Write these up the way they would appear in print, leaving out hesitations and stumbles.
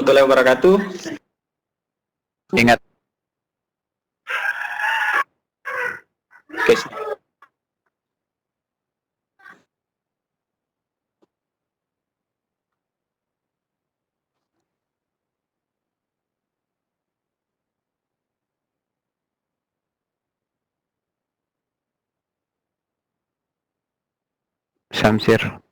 warahmatullahi wabarakatuh. Ingat. Oke. Samsir.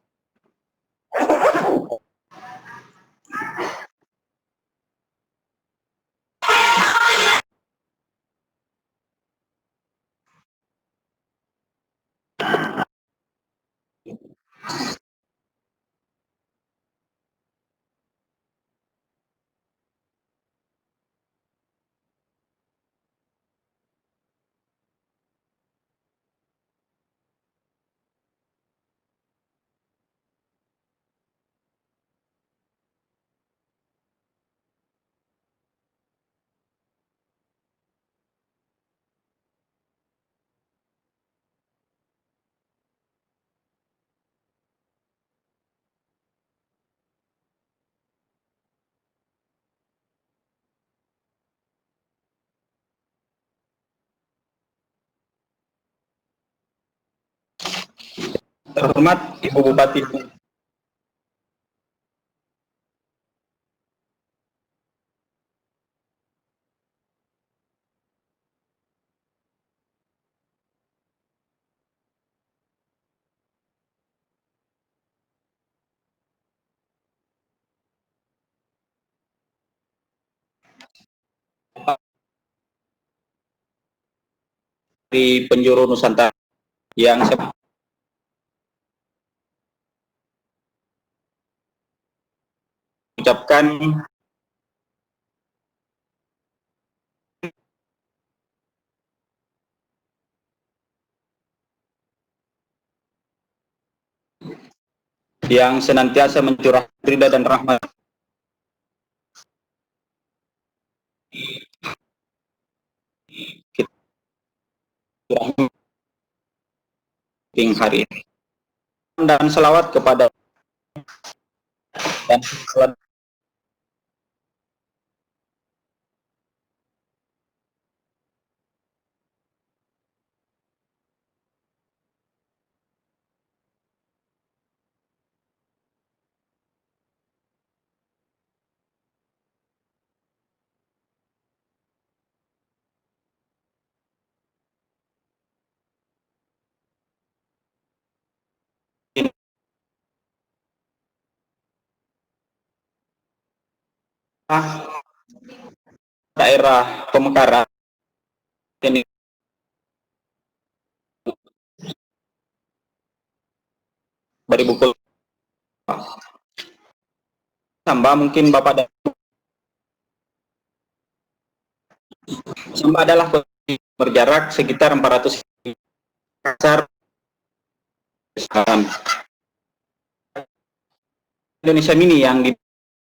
Terhormat Ibu Bupati. Di penjuru Nusantara yang saya ucapkan yang senantiasa mencurah ridha dan rahmat kita hari ini, dan selawat kepada dan selawat daerah Pemekaran ini dari Bukul Samba. Mungkin Bapak dan Samba adalah berjarak sekitar 400 kasar Indonesia Mini yang di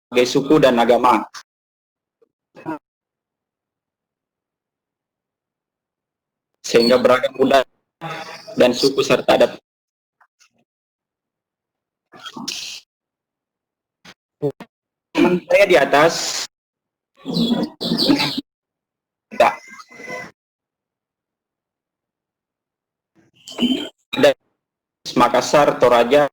berbagai suku dan agama, sehingga beragam budaya dan suku serta adat. Saya di atas tidak ada Makassar, Toraja,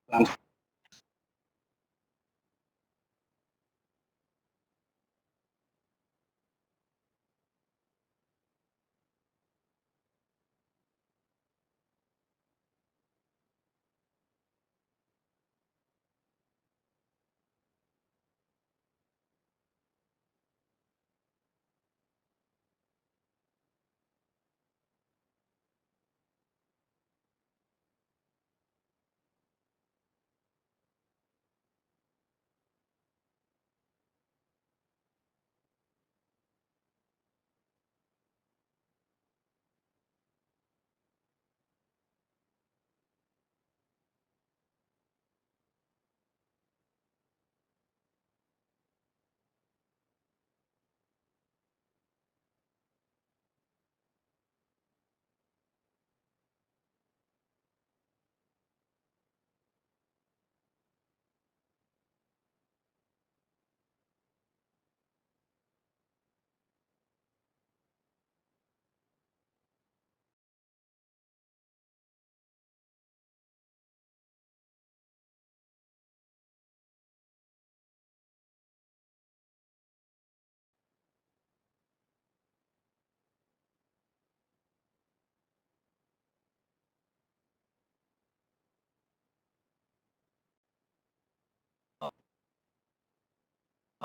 langsung.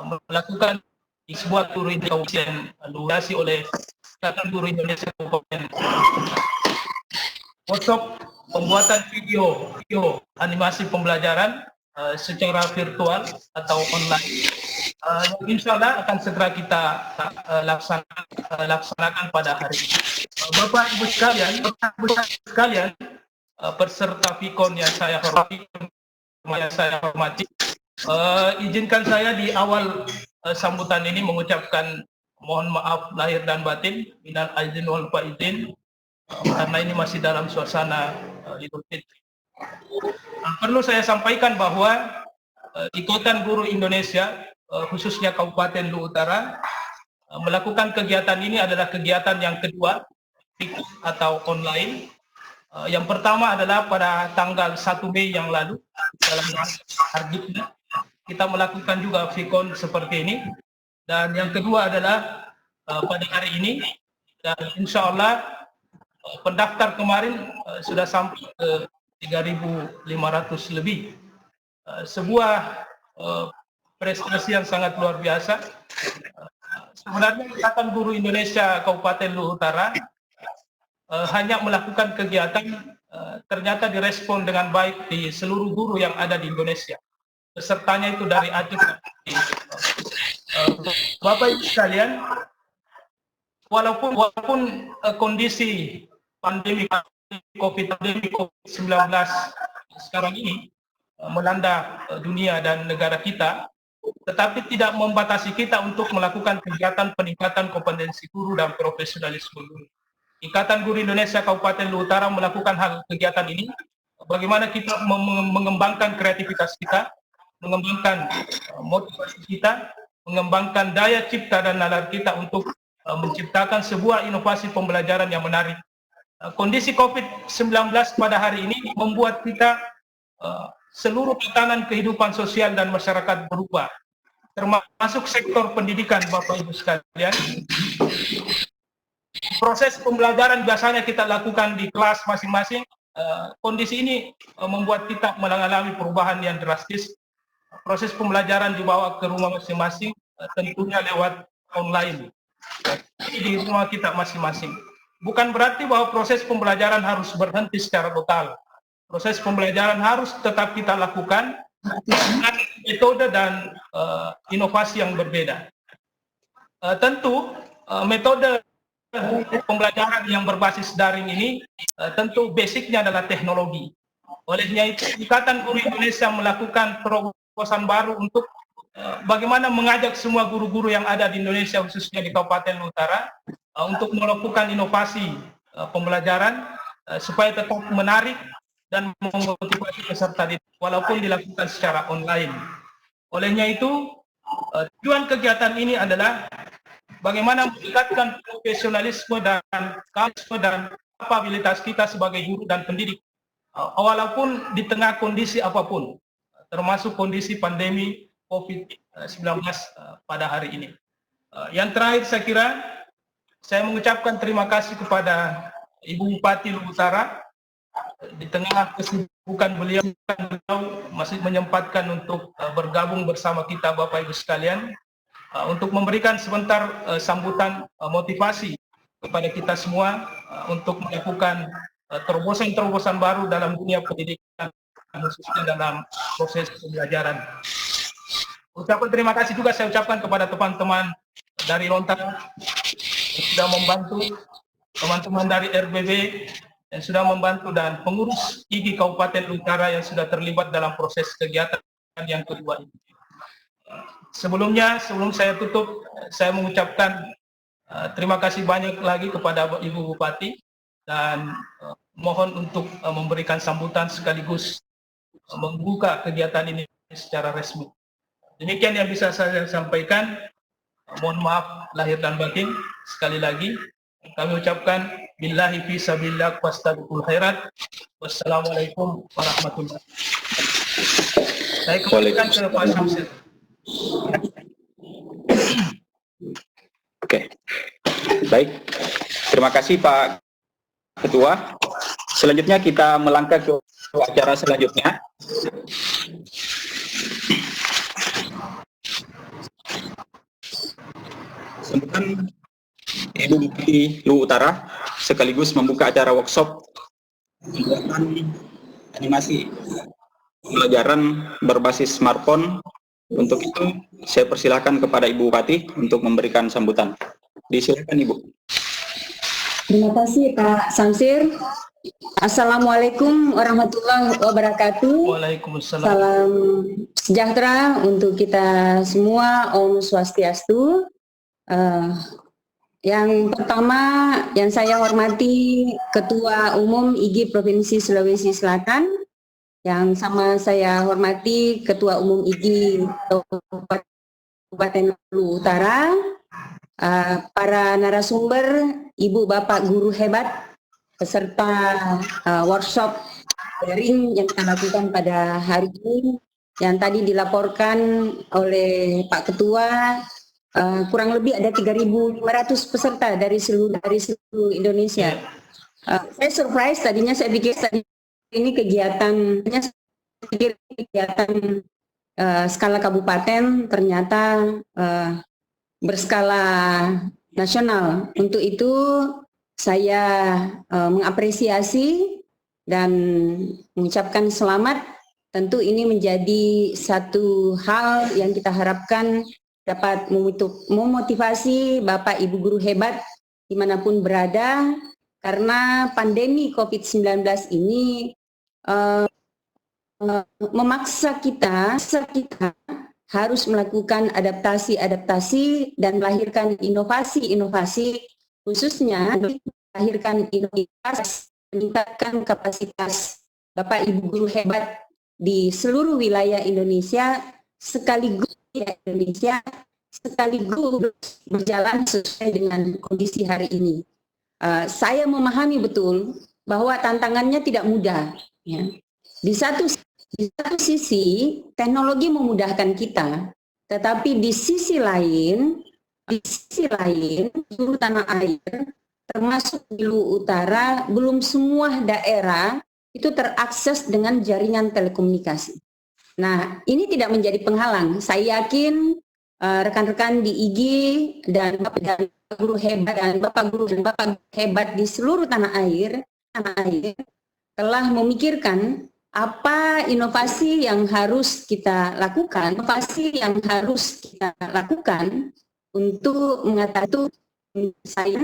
melakukan di sebuah tur di kabupaten diorganisasi oleh Ikatan Guru Indonesia Kabupaten workshop pembuatan video animasi pembelajaran secara virtual atau online. Insya Allah akan segera kita laksanakan pada hari ini. Bapak Ibu sekalian, peserta Fikon yang saya hormati, izinkan saya di awal sambutan ini mengucapkan mohon maaf lahir dan batin, minal aidin wal faizin, karena ini masih dalam suasana Idul Fitri. Perlu saya sampaikan bahwa Ikatan Guru Indonesia, khususnya Kabupaten Luhut Utara, melakukan kegiatan ini adalah kegiatan yang kedua atau online. Yang pertama adalah pada tanggal 1 Mei yang lalu dalam Hardikna kita melakukan juga Fikon seperti ini, dan yang kedua adalah pada hari ini, dan insya Allah pendaftar kemarin sudah sampai ke 3.500 lebih. Sebuah prestasi yang sangat luar biasa. Sebenarnya Ikatan Guru Indonesia Kabupaten Luhut Utara hanya melakukan kegiatan, ternyata direspon dengan baik di seluruh guru yang ada di Indonesia. Pesertanya itu dari Aceh. Bapak Ibu sekalian, walaupun kondisi pandemi COVID-19 sekarang ini melanda dunia dan negara kita, tetapi tidak membatasi kita untuk melakukan kegiatan peningkatan kompetensi guru dan profesionalisme guru. Ikatan Guru Indonesia Kabupaten Luhut Utara melakukan hal kegiatan ini, bagaimana kita mengembangkan kreativitas kita, mengembangkan motivasi kita, mengembangkan daya cipta dan nalar kita untuk menciptakan sebuah inovasi pembelajaran yang menarik. Kondisi COVID-19 pada hari ini membuat kita seluruh tatanan kehidupan sosial dan masyarakat berubah, termasuk sektor pendidikan. Bapak Ibu sekalian, proses pembelajaran biasanya kita lakukan di kelas masing-masing. Kondisi ini membuat kita mengalami perubahan yang drastis. Proses pembelajaran dibawa ke rumah masing-masing, tentunya lewat online di rumah kita masing-masing. Bukan berarti bahwa proses pembelajaran harus berhenti secara total. Proses pembelajaran harus tetap kita lakukan dengan metode dan inovasi yang berbeda. Tentu metode pembelajaran yang berbasis daring ini tentu basicnya adalah teknologi. Olehnya itu Ikatan Guru Indonesia melakukan terobosan baru untuk bagaimana mengajak semua guru-guru yang ada di Indonesia, khususnya di Kabupaten Luhut Utara, untuk melakukan inovasi pembelajaran supaya tetap menarik dan memotivasi peserta walaupun dilakukan secara online. Olehnya itu tujuan kegiatan ini adalah bagaimana meningkatkan profesionalisme dan kapasitas kita sebagai guru dan pendidik, walaupun di tengah kondisi apapun, termasuk kondisi pandemi COVID-19 pada hari ini. Yang terakhir saya kira, saya mengucapkan terima kasih kepada Ibu Bupati Lubu Utara. Di tengah kesibukan beliau masih menyempatkan untuk bergabung bersama kita Bapak Ibu sekalian, untuk memberikan sebentar sambutan motivasi kepada kita semua untuk melakukan terobosan-terobosan baru dalam dunia pendidikan, khususnya dalam proses pembelajaran. Ucapan terima kasih juga saya ucapkan kepada teman-teman dari Lontar yang sudah membantu, teman-teman dari RBB yang sudah membantu, dan pengurus IGI Kabupaten Utara yang sudah terlibat dalam proses kegiatan yang kedua ini. Sebelum saya tutup, saya mengucapkan terima kasih banyak lagi kepada Ibu Bupati, dan mohon untuk memberikan sambutan sekaligus membuka kegiatan ini secara resmi. Demikian yang bisa saya sampaikan. Mohon maaf lahir dan batin. Sekali lagi kami ucapkan billahi fi sabilillah wastabiqul khairat. Wassalamualaikum warahmatullahi wabarakatuh. Saya kembalikan ke Pak Syamsir. Oke, baik. Terima kasih Pak Ketua. Selanjutnya kita melangkah ke acara selanjutnya. Sambutan Ibu Bupati Lubu Utara sekaligus membuka acara workshop pembuatan animasi pelajaran berbasis smartphone. Untuk itu saya persilahkan kepada Ibu Bupati untuk memberikan sambutan. Disilakan Ibu. Terima kasih Pak Syamsir. Assalamualaikum warahmatullahi wabarakatuh. Waalaikumsalam. Salam sejahtera untuk kita semua. Om Swastiastu. Yang pertama yang saya hormati Ketua Umum IGI Provinsi Sulawesi Selatan, yang sama saya hormati Ketua Umum IGI Kabupaten Lubu Utara, para narasumber, Ibu Bapak guru hebat, peserta workshop daring yang kita lakukan pada hari ini, yang tadi dilaporkan oleh Pak Ketua. Kurang lebih ada 3.500 peserta dari seluruh Indonesia. Saya surprise, tadinya saya pikir ini kegiatan skala kabupaten, ternyata berskala nasional. Untuk itu saya mengapresiasi dan mengucapkan selamat. Tentu ini menjadi satu hal yang kita harapkan dapat memotivasi Bapak Ibu guru hebat dimanapun berada, karena pandemi COVID-19 ini memaksa kita harus melakukan adaptasi dan melahirkan inovasi, khususnya melahirkan inovasi, meningkatkan kapasitas Bapak Ibu guru hebat di seluruh wilayah Indonesia, sekaligus berjalan sesuai dengan kondisi hari ini. Saya memahami betul bahwa tantangannya tidak mudah. Ya. Di satu sisi teknologi memudahkan kita, tetapi di sisi lain seluruh tanah air, termasuk di Lubu Utara, belum semua daerah itu terakses dengan jaringan telekomunikasi. Nah, ini tidak menjadi penghalang. Saya yakin rekan-rekan di IGI dan Bapak guru hebat dan Bapak guru hebat di seluruh tanah air telah memikirkan apa inovasi yang harus kita lakukan, untuk mengatasi saya.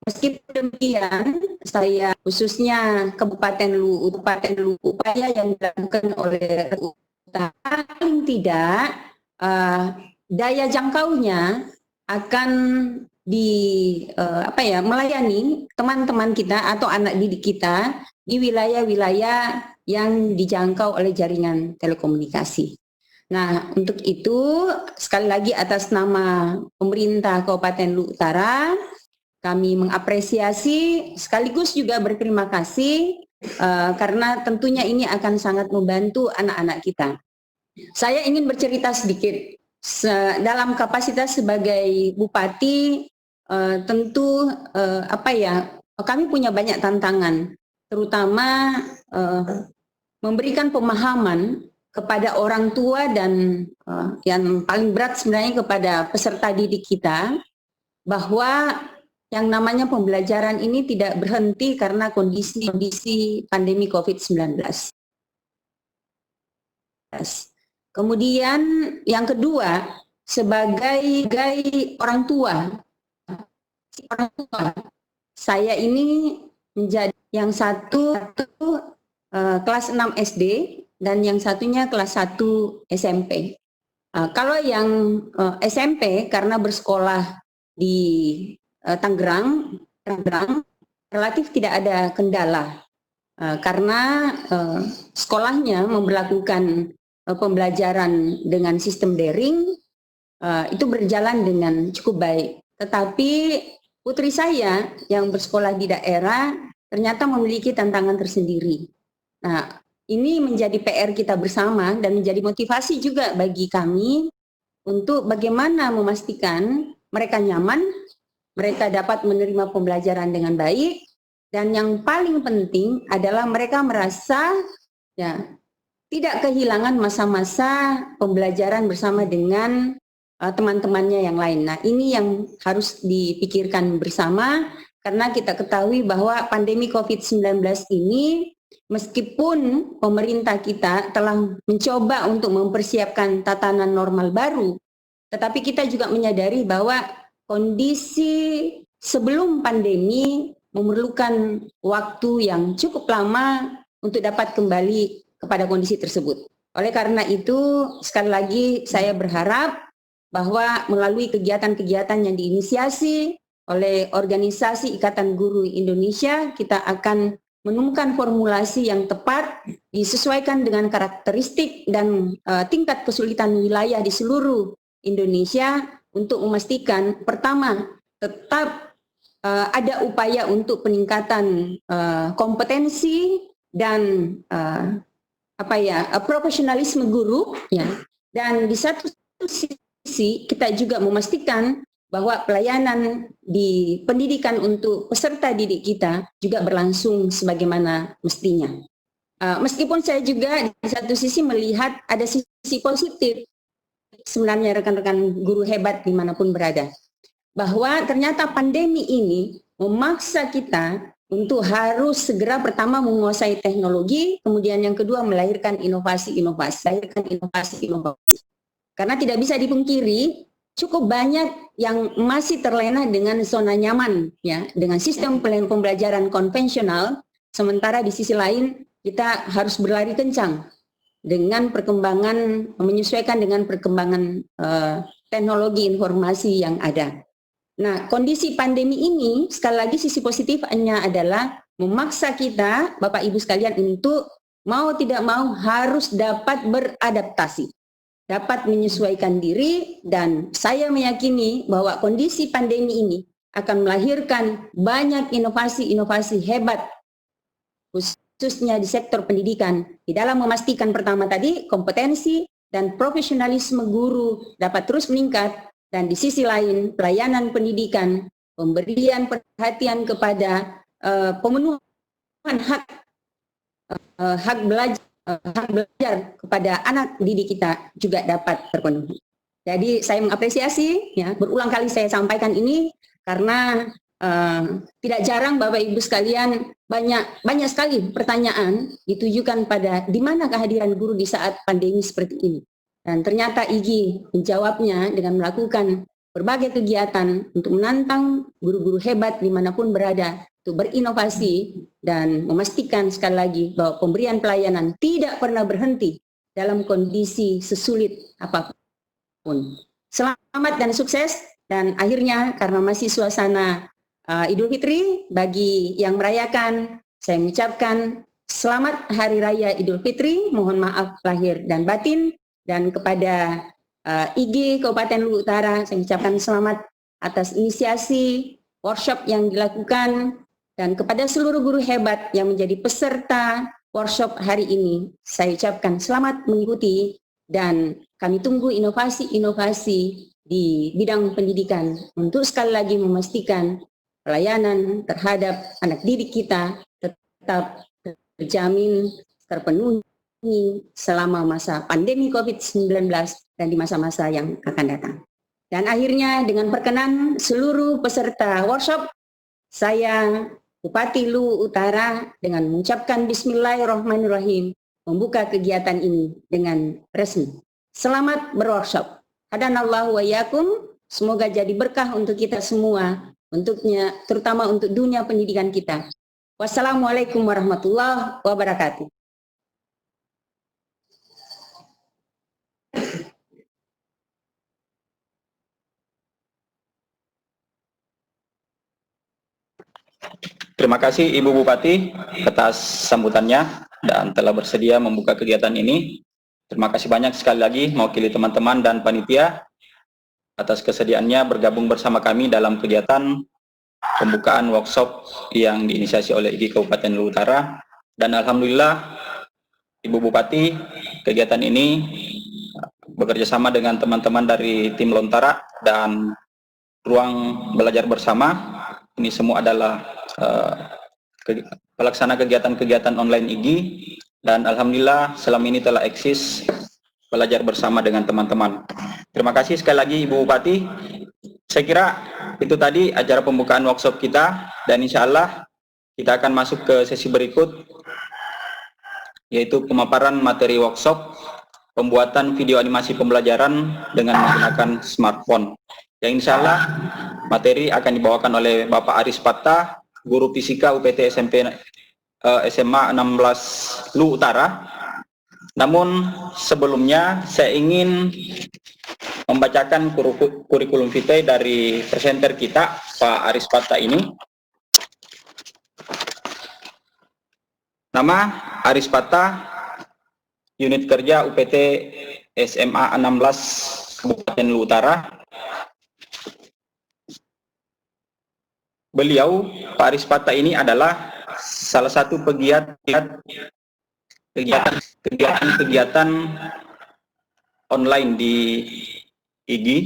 Meskipun demikian, saya khususnya Kabupaten Lubu upaya yang dilakukan oleh paling tidak daya jangkaunya akan melayani teman-teman kita atau anak didik kita di wilayah-wilayah yang dijangkau oleh jaringan telekomunikasi. Nah, untuk itu sekali lagi atas nama pemerintah Kabupaten Lubu Utara, kami mengapresiasi sekaligus juga berterima kasih karena tentunya ini akan sangat membantu anak-anak kita. Saya ingin bercerita sedikit dalam kapasitas sebagai bupati. Tentu kami punya banyak tantangan, terutama memberikan pemahaman kepada orang tua dan yang paling berat sebenarnya kepada peserta didik kita, bahwa yang namanya pembelajaran ini tidak berhenti karena kondisi pandemi COVID-19. Kemudian yang kedua, sebagai orang tua, saya ini menjadi yang satu kelas 6 SD dan yang satunya kelas 1 SMP. Kalau yang SMP karena bersekolah di Tangerang relatif tidak ada kendala karena sekolahnya memberlakukan pembelajaran dengan sistem daring, itu berjalan dengan cukup baik. Tetapi putri saya yang bersekolah di daerah ternyata memiliki tantangan tersendiri. Nah, ini menjadi PR kita bersama dan menjadi motivasi juga bagi kami untuk bagaimana memastikan mereka nyaman, mereka dapat menerima pembelajaran dengan baik, dan yang paling penting adalah mereka merasa tidak kehilangan masa-masa pembelajaran bersama dengan teman-temannya yang lain. Nah, ini yang harus dipikirkan bersama, karena kita ketahui bahwa pandemi COVID-19 ini, meskipun pemerintah kita telah mencoba untuk mempersiapkan tatanan normal baru, tetapi kita juga menyadari bahwa kondisi sebelum pandemi memerlukan waktu yang cukup lama untuk dapat kembali kepada kondisi tersebut. Oleh karena itu, sekali lagi saya berharap bahwa melalui kegiatan-kegiatan yang diinisiasi oleh organisasi Ikatan Guru Indonesia, kita akan menemukan formulasi yang tepat disesuaikan dengan karakteristik dan tingkat kesulitan wilayah di seluruh Indonesia untuk memastikan, pertama, tetap ada upaya untuk peningkatan kompetensi dan profesionalisme guru, dan di satu sisi kita juga memastikan bahwa pelayanan di pendidikan untuk peserta didik kita juga berlangsung sebagaimana mestinya. Meskipun saya juga di satu sisi melihat ada sisi positif sebenarnya rekan-rekan guru hebat dimanapun berada, bahwa ternyata pandemi ini memaksa kita untuk harus segera pertama menguasai teknologi, kemudian yang kedua melahirkan inovasi-inovasi. Karena tidak bisa dipungkiri, cukup banyak yang masih terlena dengan zona nyaman, dengan sistem pembelajaran konvensional, sementara di sisi lain kita harus berlari kencang dengan perkembangan, menyesuaikan dengan perkembangan teknologi informasi yang ada. Nah, kondisi pandemi ini, sekali lagi sisi positifnya adalah memaksa kita, Bapak Ibu sekalian, untuk mau tidak mau harus dapat beradaptasi, dapat menyesuaikan diri, dan saya meyakini bahwa kondisi pandemi ini akan melahirkan banyak inovasi-inovasi hebat, khususnya di sektor pendidikan, di dalam memastikan pertama tadi kompetensi dan profesionalisme guru dapat terus meningkat, dan di sisi lain pelayanan pendidikan, pemberian perhatian kepada pemenuhan hak belajar kepada anak didik kita juga dapat terpenuhi. Jadi saya mengapresiasi, berulang kali saya sampaikan ini karena tidak jarang Bapak Ibu sekalian banyak sekali pertanyaan ditujukan pada di mana kehadiran guru di saat pandemi seperti ini. Dan ternyata IGI menjawabnya dengan melakukan berbagai kegiatan untuk menantang guru-guru hebat dimanapun berada untuk berinovasi dan memastikan sekali lagi bahwa pemberian pelayanan tidak pernah berhenti dalam kondisi sesulit apapun. Selamat dan sukses, dan akhirnya karena masih suasana Idul Fitri, bagi yang merayakan saya mengucapkan selamat Hari Raya Idul Fitri, mohon maaf lahir dan batin. Dan kepada IGI Kabupaten Luwu Utara, saya mengucapkan selamat atas inisiasi workshop yang dilakukan Dan kepada seluruh guru hebat yang menjadi peserta workshop hari ini, saya ucapkan selamat mengikuti dan kami tunggu inovasi-inovasi di bidang pendidikan untuk sekali lagi memastikan pelayanan terhadap anak didik kita tetap terjamin, terpenuhi selama masa pandemi COVID-19 dan di masa-masa yang akan datang. Dan akhirnya dengan perkenan seluruh peserta workshop, saya Bupati Luwu Utara dengan mengucapkan Bismillahirrahmanirrahim membuka kegiatan ini dengan resmi. Selamat berworkshop. Hadanallahu wa iyyakum. Semoga jadi berkah untuk kita semua, terutama untuk dunia pendidikan kita. Wassalamualaikum warahmatullahi wabarakatuh. Terima kasih Ibu Bupati atas sambutannya dan telah bersedia membuka kegiatan ini. Terima kasih banyak sekali lagi mewakili teman-teman dan panitia atas kesediaannya bergabung bersama kami dalam kegiatan pembukaan workshop yang diinisiasi oleh IGI Kabupaten Luwu Utara. Dan alhamdulillah Ibu Bupati, kegiatan ini bekerja sama dengan teman-teman dari tim Lontara dan Ruang Belajar Bersama. Ini semua adalah pelaksana kegiatan-kegiatan online IGI, dan alhamdulillah selama ini telah eksis belajar bersama dengan teman-teman. Terima kasih sekali lagi Ibu Bupati. Saya kira itu tadi acara pembukaan workshop kita, dan insya Allah kita akan masuk ke sesi berikut, yaitu pemaparan materi workshop pembuatan video animasi pembelajaran dengan menggunakan smartphone. Yang insya Allah materi akan dibawakan oleh Bapak Aris Patta, Guru Fisika UPT SMA 16 Luwu Utara. Namun sebelumnya saya ingin membacakan kurikulum vitae dari presenter kita, Pak Aris Patta ini. Nama Aris Patta, unit kerja UPT SMA 16 Kabupaten Luwu Utara. Beliau, Pak Aris Patta ini adalah salah satu pegiat kegiatan online di IGI,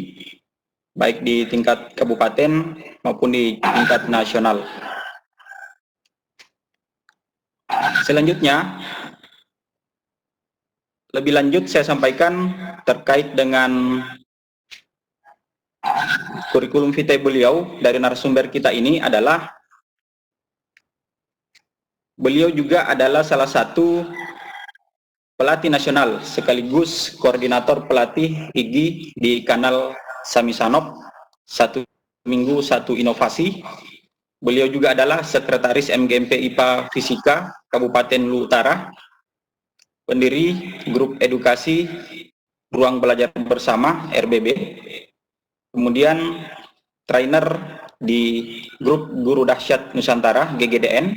baik di tingkat kabupaten maupun di tingkat nasional. Selanjutnya, lebih lanjut saya sampaikan terkait dengan kurikulum vitae beliau dari narasumber kita ini adalah beliau juga adalah salah satu pelatih nasional sekaligus koordinator pelatih IGI di kanal Samisanop, Satu Minggu Satu Inovasi. Beliau juga adalah sekretaris MGMP IPA Fisika Kabupaten Luwu Utara, pendiri grup edukasi Ruang Belajar Bersama RBB, kemudian trainer di grup Guru Dahsyat Nusantara GGDN.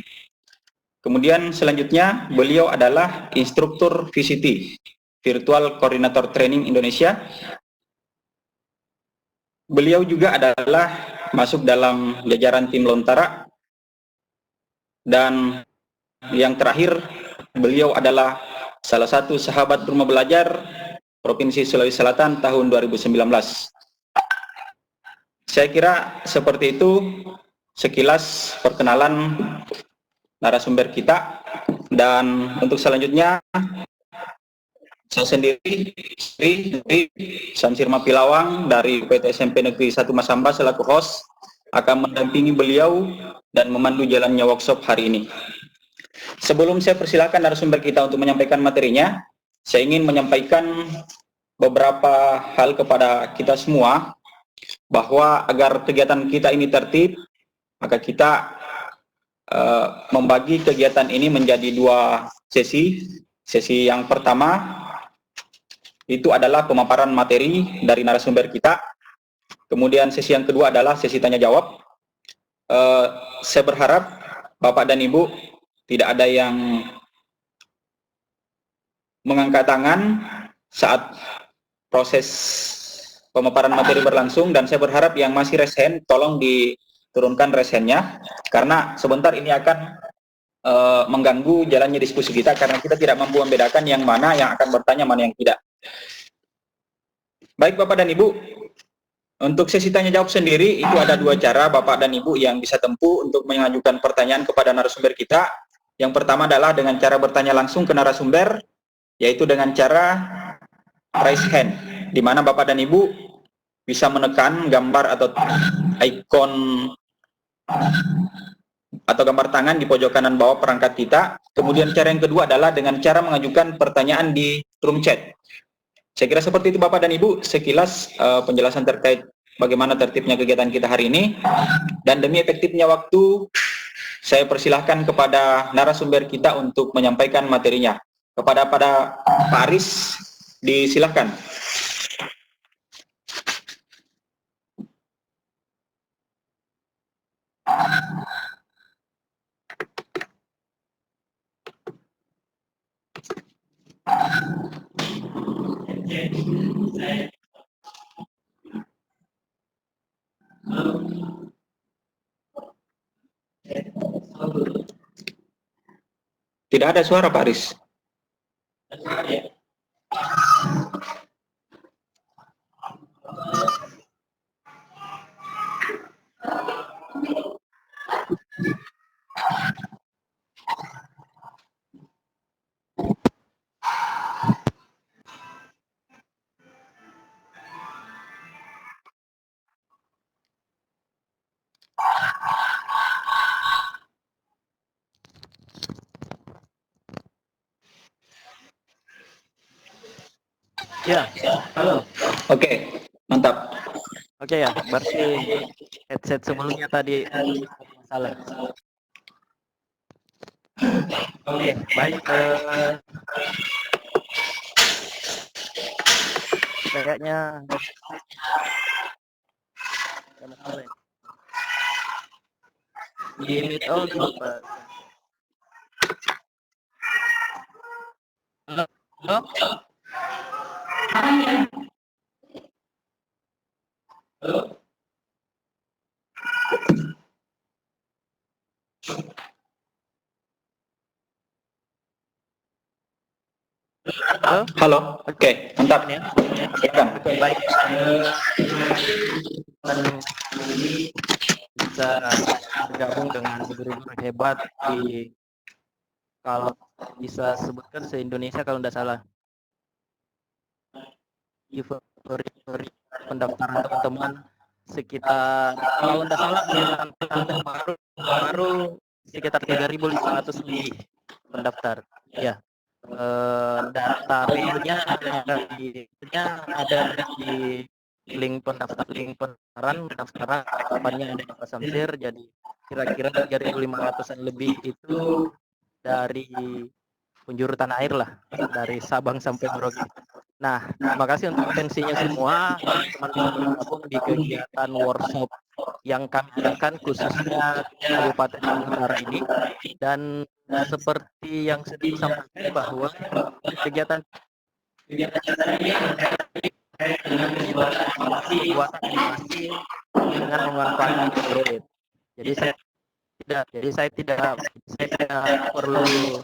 Kemudian selanjutnya beliau adalah instruktur VCT, Virtual Coordinator Training Indonesia. Beliau juga adalah masuk dalam jajaran tim Lontara. Dan yang terakhir, beliau adalah salah satu sahabat rumah belajar Provinsi Sulawesi Selatan tahun 2019. Saya kira seperti itu sekilas perkenalan narasumber kita, dan untuk selanjutnya saya sendiri Samsir Mapilawang dari UPT SMP Negeri 1 Masamba selaku host akan mendampingi beliau dan memandu jalannya workshop hari ini. Sebelum saya persilakan narasumber kita untuk menyampaikan materinya, saya ingin menyampaikan beberapa hal kepada kita semua, bahwa agar kegiatan kita ini tertib, maka kita membagi kegiatan ini menjadi dua sesi. Sesi yang pertama itu adalah pemaparan materi dari narasumber kita. Kemudian sesi yang kedua adalah sesi tanya jawab. Saya berharap Bapak dan Ibu tidak ada yang mengangkat tangan saat proses pemaparan materi berlangsung, dan saya berharap yang masih raise hand tolong turunkan resennya, karena sebentar ini akan mengganggu jalannya diskusi kita, karena kita tidak mampu membedakan yang mana yang akan bertanya, mana yang tidak. Baik Bapak dan Ibu, untuk sesi tanya jawab sendiri itu ada dua cara Bapak dan Ibu yang bisa tempuh untuk mengajukan pertanyaan kepada narasumber kita. Yang pertama adalah dengan cara bertanya langsung ke narasumber, yaitu dengan cara raise hand, di mana Bapak dan Ibu bisa menekan gambar atau ikon atau gambar tangan di pojok kanan bawah perangkat kita. Kemudian cara yang kedua adalah dengan cara mengajukan pertanyaan di room chat. Saya kira seperti itu Bapak dan Ibu, sekilas penjelasan terkait bagaimana tertibnya kegiatan kita hari ini. Dan demi efektifnya waktu, saya persilahkan kepada narasumber kita untuk menyampaikan materinya. Kepada Pak Aris, disilahkan. Tidak ada suara Pak Aris. Ya, halo. Oke, mantap. Oke ya, berarti headset sebelumnya tadi masalah. Oke, baik. Kayaknya ada masalah. Di mute all dulu, Pak. Halo? Halo? Halo? Halo? Halo, oke, mantap. Ya. Silakan. Oke, baik. Bisa bergabung dengan guru-guru hebat di, kalau bisa sebutkan se-Indonesia kalau tidak salah. Euforia pendaftaran teman-teman sekitar, kalau tidak salah baru sekitar 3.500 lebih pendaftar. Ya, data realnya ada di link pendaftaran kapannya ada di Pak Samsir. Jadi kira-kira 3.500-an lebih itu dari penjuru tanah air lah, dari Sabang sampai Merauke. Nah, terima kasih untuk atensinya semua, teman-teman bergabung di kegiatan workshop yang kami adakan khususnya Kabupaten Utara ini. Dan seperti yang sudah disampaikan bahwa kegiatan buat animasi dengan memanfaatkan Android. Jadi saya tidak perlu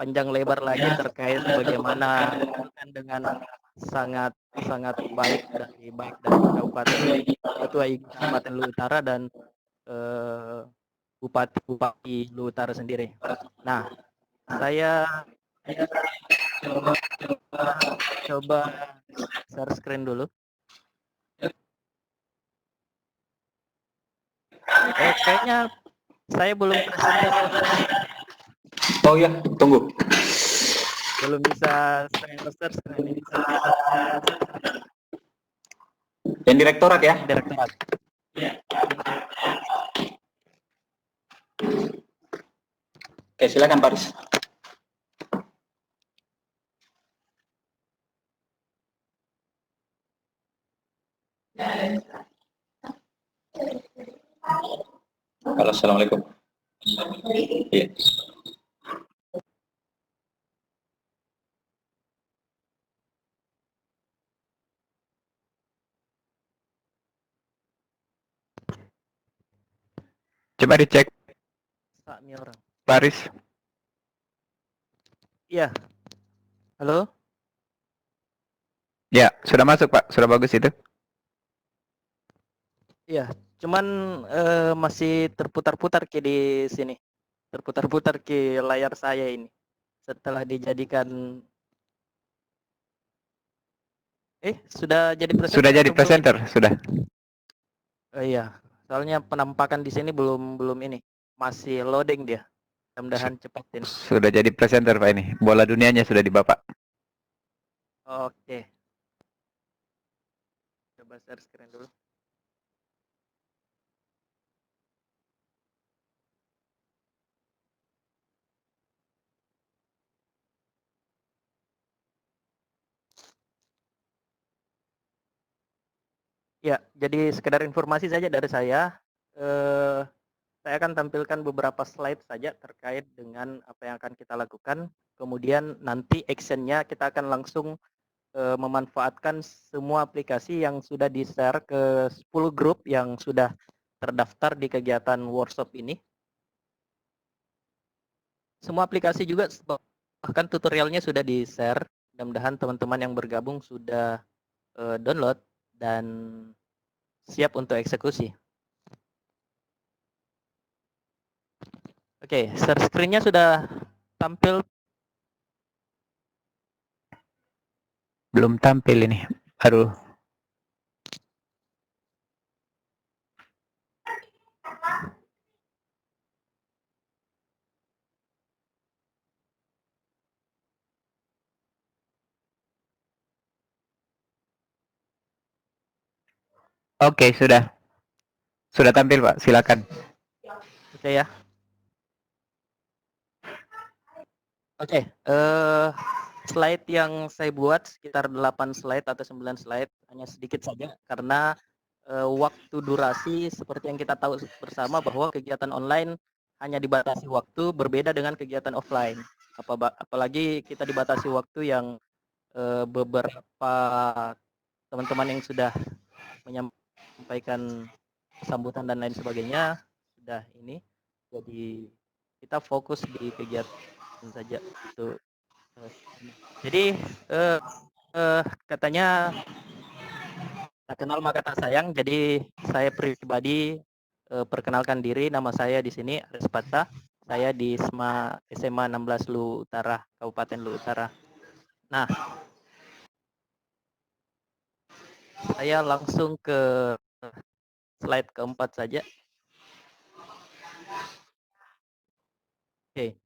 panjang lebar lagi terkait bagaimana dengan sangat baik dari Kabupaten Ketua Kabupaten Luhut Utara dan Bupati Luhut Utara sendiri. Nah, saya coba share screen dulu. Kayaknya saya belum presentasi. Oh ya, tunggu. Belum bisa share screen ini. Yang direktorat ya? Direktorat. Oke, silakan Pak Aris. Halo, assalamualaikum. Iya. Coba dicek, Sakmi orang. Paris. Iya. Halo? Ya, sudah masuk Pak, sudah bagus itu. Iya, cuman masih terputar-putar ke di sini. Terputar-putar ke layar saya ini. Setelah dijadikan sudah jadi presenter Sudah jadi atau belum? presenter, sudah. Iya, soalnya penampakan di sini belum ini. Masih loading dia. Mudah-mudahan cepat ini. Sudah jadi presenter Pak ini. Bola dunianya sudah di Bapak. Oke. Coba share screen dulu. Ya, jadi sekedar informasi saja dari saya. Saya akan tampilkan beberapa slide saja terkait dengan apa yang akan kita lakukan. Kemudian nanti actionnya kita akan langsung memanfaatkan semua aplikasi yang sudah di-share ke 10 grup yang sudah terdaftar di kegiatan workshop ini. Semua aplikasi juga bahkan tutorialnya sudah di-share. Mudah-mudahan teman-teman yang bergabung sudah download dan siap untuk eksekusi. Oke, share screen-nya sudah tampil. Belum tampil ini. Aduh. Oke, sudah. Sudah tampil Pak, silakan. Oke ya. Oke, slide yang saya buat sekitar 8 slide atau 9 slide, hanya sedikit saja karena waktu durasi seperti yang kita tahu bersama bahwa kegiatan online hanya dibatasi waktu, berbeda dengan kegiatan offline. Apalagi kita dibatasi waktu yang beberapa teman-teman yang sudah menyampaikan sambutan dan lain sebagainya sudah ini. Jadi kita fokus di kegiatan saja itu. Jadi katanya tak kenal maka tak sayang. Jadi saya pribadi perkenalkan diri, nama saya di sini Aris Pata. Saya di SMA 16 Lu Utara, Kabupaten Lu Utara. Nah, saya langsung ke slide keempat saja. Oke.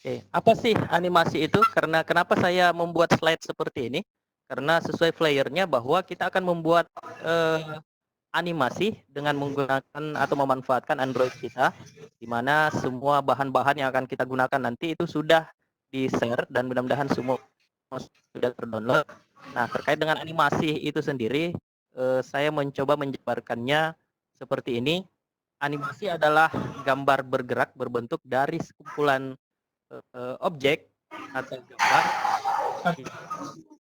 Oke, apa sih animasi itu? Karena kenapa saya membuat slide seperti ini? Karena sesuai flyernya bahwa kita akan membuat animasi dengan menggunakan atau memanfaatkan Android kita, di mana semua bahan-bahan yang akan kita gunakan nanti itu sudah di-share dan mudah-mudahan semua sudah terdownload. Nah, terkait dengan animasi itu sendiri, saya mencoba menjabarkannya seperti ini. Animasi adalah gambar bergerak berbentuk dari sekumpulan objek atau gambar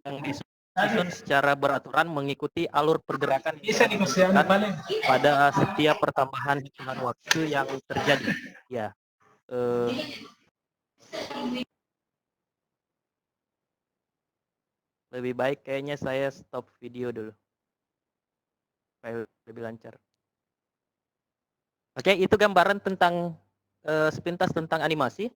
yang disusun secara beraturan mengikuti alur pergerakan pada setiap pertambahan hitungan waktu yang terjadi. Ya, lebih baik kayaknya saya stop video dulu supaya lebih lancar. Oke, itu gambaran tentang sepintas tentang animasi.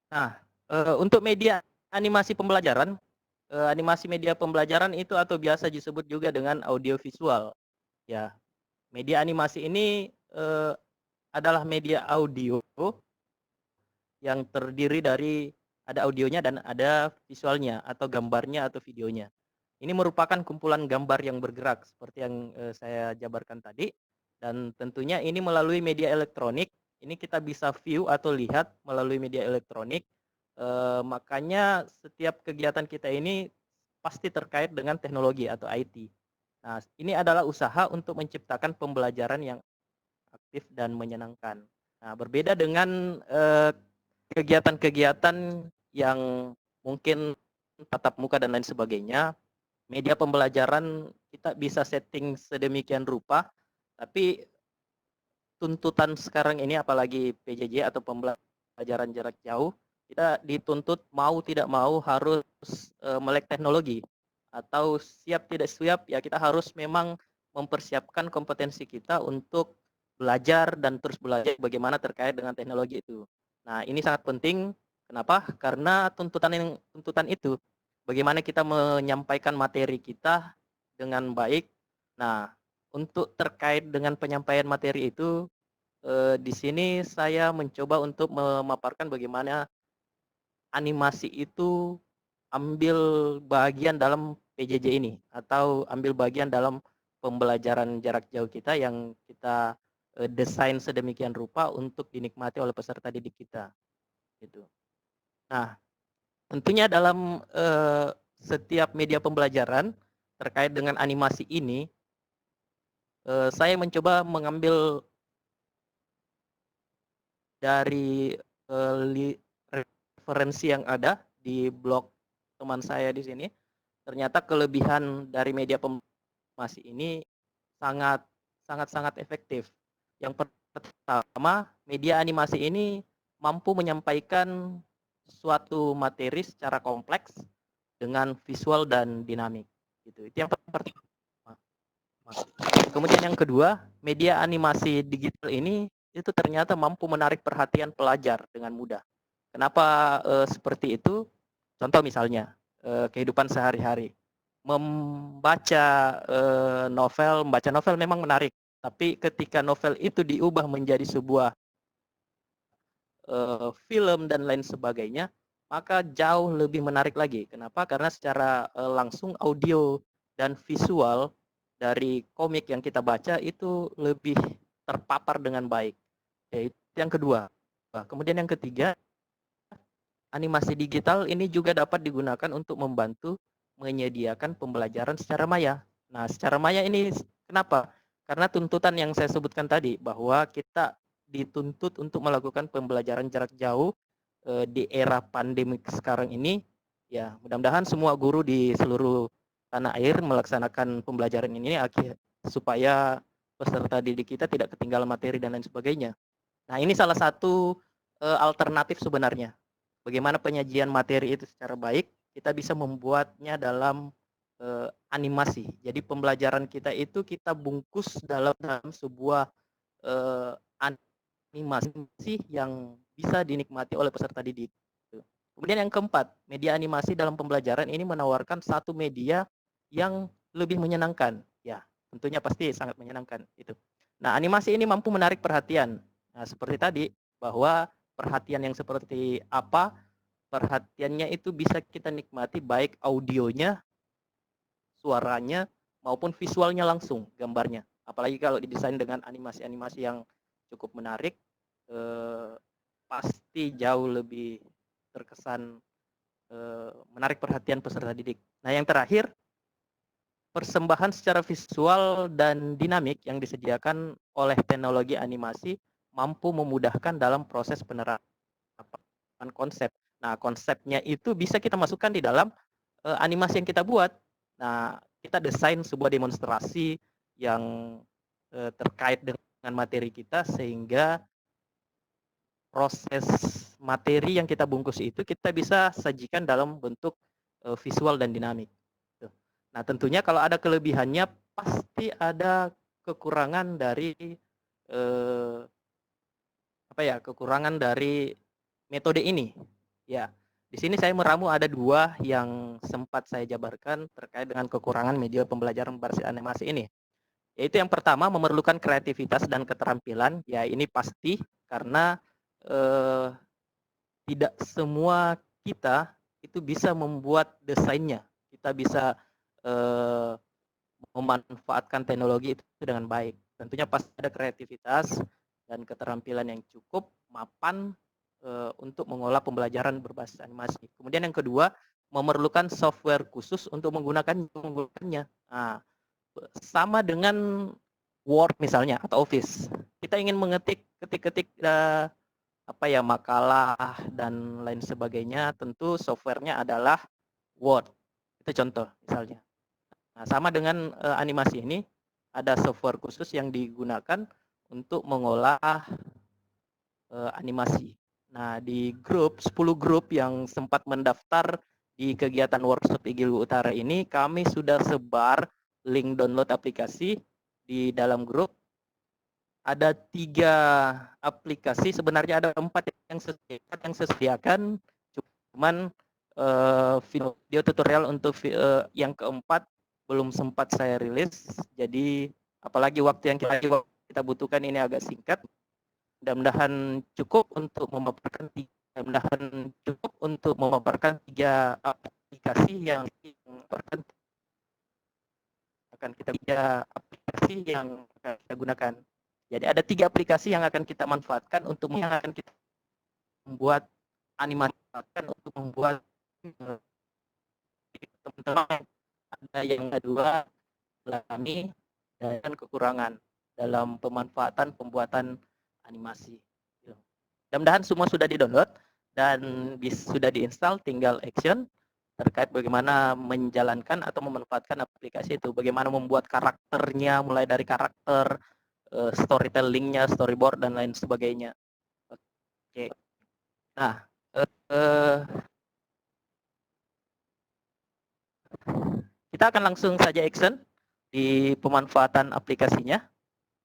Nah, untuk media animasi pembelajaran, animasi media pembelajaran itu atau biasa disebut juga dengan audiovisual. Ya, media animasi ini adalah media audio yang terdiri dari ada audionya dan ada visualnya atau gambarnya atau videonya. Ini merupakan kumpulan gambar yang bergerak seperti yang saya jabarkan tadi, dan tentunya ini melalui media elektronik. Ini kita bisa view atau lihat melalui media elektronik. Makanya setiap kegiatan kita ini pasti terkait dengan teknologi atau IT. Nah, ini adalah usaha untuk menciptakan pembelajaran yang aktif dan menyenangkan. Nah, berbeda dengan kegiatan-kegiatan yang mungkin tatap muka dan lain sebagainya, media pembelajaran kita bisa setting sedemikian rupa, tapi tuntutan sekarang ini apalagi PJJ atau pembelajaran jarak jauh, kita dituntut mau tidak mau harus melek teknologi, atau siap tidak siap ya kita harus memang mempersiapkan kompetensi kita untuk belajar dan terus belajar bagaimana terkait dengan teknologi itu. Nah, ini sangat penting. Kenapa? Karena tuntutan itu bagaimana kita menyampaikan materi kita dengan baik. Nah, untuk terkait dengan penyampaian materi itu, di sini saya mencoba untuk memaparkan bagaimana animasi itu ambil bagian dalam PJJ ini, atau ambil bagian dalam pembelajaran jarak jauh kita yang kita desain sedemikian rupa untuk dinikmati oleh peserta didik kita, gitu. Nah, tentunya dalam setiap media pembelajaran terkait dengan animasi ini, saya mencoba mengambil dari referensi yang ada di blog teman saya di sini. Ternyata kelebihan dari media pembelajaran ini sangat efektif. Yang pertama, media animasi ini mampu menyampaikan suatu materi secara kompleks dengan visual dan dinamik. Gitu. Itu yang pertama. Kemudian yang kedua, media animasi digital ini itu ternyata mampu menarik perhatian pelajar dengan mudah. Kenapa seperti itu? Contoh misalnya, kehidupan sehari-hari. Membaca novel memang menarik, tapi ketika novel itu diubah menjadi sebuah film dan lain sebagainya, maka jauh lebih menarik lagi. Kenapa? Karena secara langsung audio dan visual dari komik yang kita baca itu lebih terpapar dengan baik. Itu yang kedua. Kemudian yang ketiga, animasi digital ini juga dapat digunakan untuk membantu menyediakan pembelajaran secara maya. Nah, secara maya ini kenapa? Karena tuntutan yang saya sebutkan tadi, bahwa kita dituntut untuk melakukan pembelajaran jarak jauh di era pandemik sekarang ini. Ya, mudah-mudahan semua guru di seluruh tanah air melaksanakan pembelajaran ini supaya peserta didik kita tidak ketinggalan materi dan lain sebagainya. Nah, ini salah satu alternatif sebenarnya. Bagaimana penyajian materi itu secara baik, kita bisa membuatnya dalam animasi. Jadi pembelajaran kita itu kita bungkus dalam sebuah animasi yang bisa dinikmati oleh peserta didik. Kemudian yang keempat, media animasi dalam pembelajaran ini menawarkan satu media yang lebih menyenangkan. Ya, tentunya pasti sangat menyenangkan itu. Nah, animasi ini mampu menarik perhatian. Nah, seperti tadi, bahwa perhatian yang seperti apa, perhatiannya itu bisa kita nikmati baik audionya, suaranya, maupun visualnya langsung, gambarnya. Apalagi kalau didesain dengan animasi-animasi yang cukup menarik, pasti jauh lebih terkesan menarik perhatian peserta didik. Nah, yang terakhir, persembahan secara visual dan dinamik yang disediakan oleh teknologi animasi mampu memudahkan dalam proses penerapan konsep. Nah, konsepnya itu bisa kita masukkan di dalam animasi yang kita buat. Nah, kita desain sebuah demonstrasi yang terkait dengan materi kita, sehingga proses materi yang kita bungkus itu kita bisa sajikan dalam bentuk visual dan dinamik. Nah, tentunya kalau ada kelebihannya, pasti ada kekurangan dari kekurangan dari metode ini. Ya, di sini saya meramu ada dua yang sempat saya jabarkan terkait dengan kekurangan media pembelajaran berbasis animasi ini. Yaitu yang pertama, memerlukan kreativitas dan keterampilan. Ya, ini pasti karena tidak semua kita itu bisa membuat desainnya. Kita bisa memanfaatkan teknologi itu dengan baik. Tentunya pasti ada kreativitas dan keterampilan yang cukup mapan untuk mengolah pembelajaran berbasis animasi. Kemudian yang kedua, memerlukan software khusus untuk menggunakannya. Nah, sama dengan Word misalnya atau Office. Kita ingin ketik apa ya, makalah dan lain sebagainya, tentu softwarenya adalah Word. Itu contoh misalnya. Nah, sama dengan animasi ini, ada software khusus yang digunakan untuk mengolah animasi. Nah, di 10 grup yang sempat mendaftar di kegiatan workshop IGILU Utara ini, kami sudah sebar link download aplikasi di dalam grup. Ada 3 aplikasi, sebenarnya ada 4 yang saya sediakan, cuman video tutorial untuk yang keempat belum sempat saya rilis. Jadi apalagi waktu yang kita butuhkan ini agak singkat. Mudah-mudahan cukup untuk memaparkan 3 aplikasi yang akan kita gunakan. Jadi ada 3 aplikasi yang akan kita manfaatkan untuk yang akan kita membuat animasi, untuk membuat teman-teman ada yang kedua alami dan kekurangan dalam pemanfaatan pembuatan animasi. Mudah-mudahan semua sudah di-download dan sudah diinstal, tinggal action terkait bagaimana menjalankan atau memanfaatkan aplikasi itu, bagaimana membuat karakternya, mulai dari karakter, storytellingnya, storyboard dan lain sebagainya. Oke. Nah, kita akan langsung saja action di pemanfaatan aplikasinya.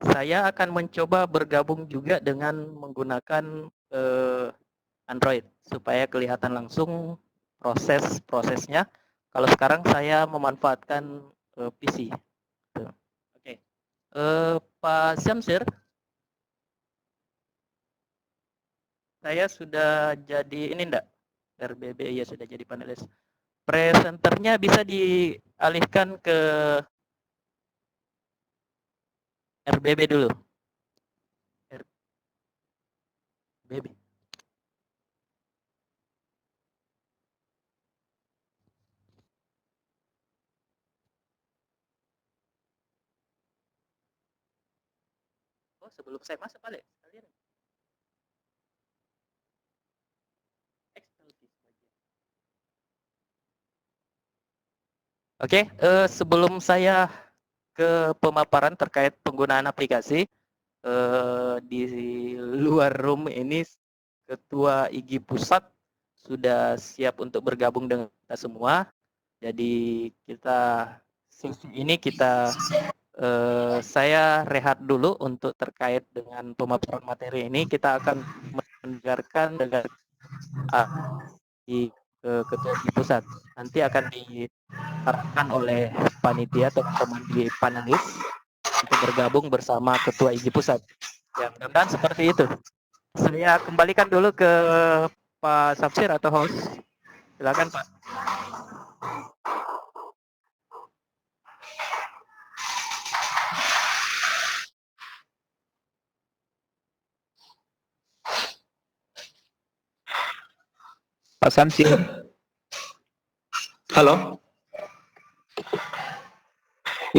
Saya akan mencoba bergabung juga dengan menggunakan Android supaya kelihatan langsung prosesnya. Kalau sekarang saya memanfaatkan PC. Oke. Pak Syamsir, saya sudah jadi ini enggak? RBB ya, sudah jadi panelis. Presenternya bisa dialihkan ke RBB dulu. RBB. Oh, sebelum saya masuk balik kalian. Oke, sebelum saya ke pemaparan terkait penggunaan aplikasi, di luar room ini Ketua IGI Pusat sudah siap untuk bergabung dengan kita semua. Jadi saya rehat dulu untuk terkait dengan pemaparan materi ini. Kita akan mendengarkan di Ketua IGI Pusat. Nanti akan diarahkan oleh panitia teman-teman di panelis untuk bergabung bersama Ketua IGI Pusat. Ya, mudah-mudahan seperti itu. Saya kembalikan dulu ke Pak Syamsir atau host. Silakan, Pak. Pak Syamsir. Halo.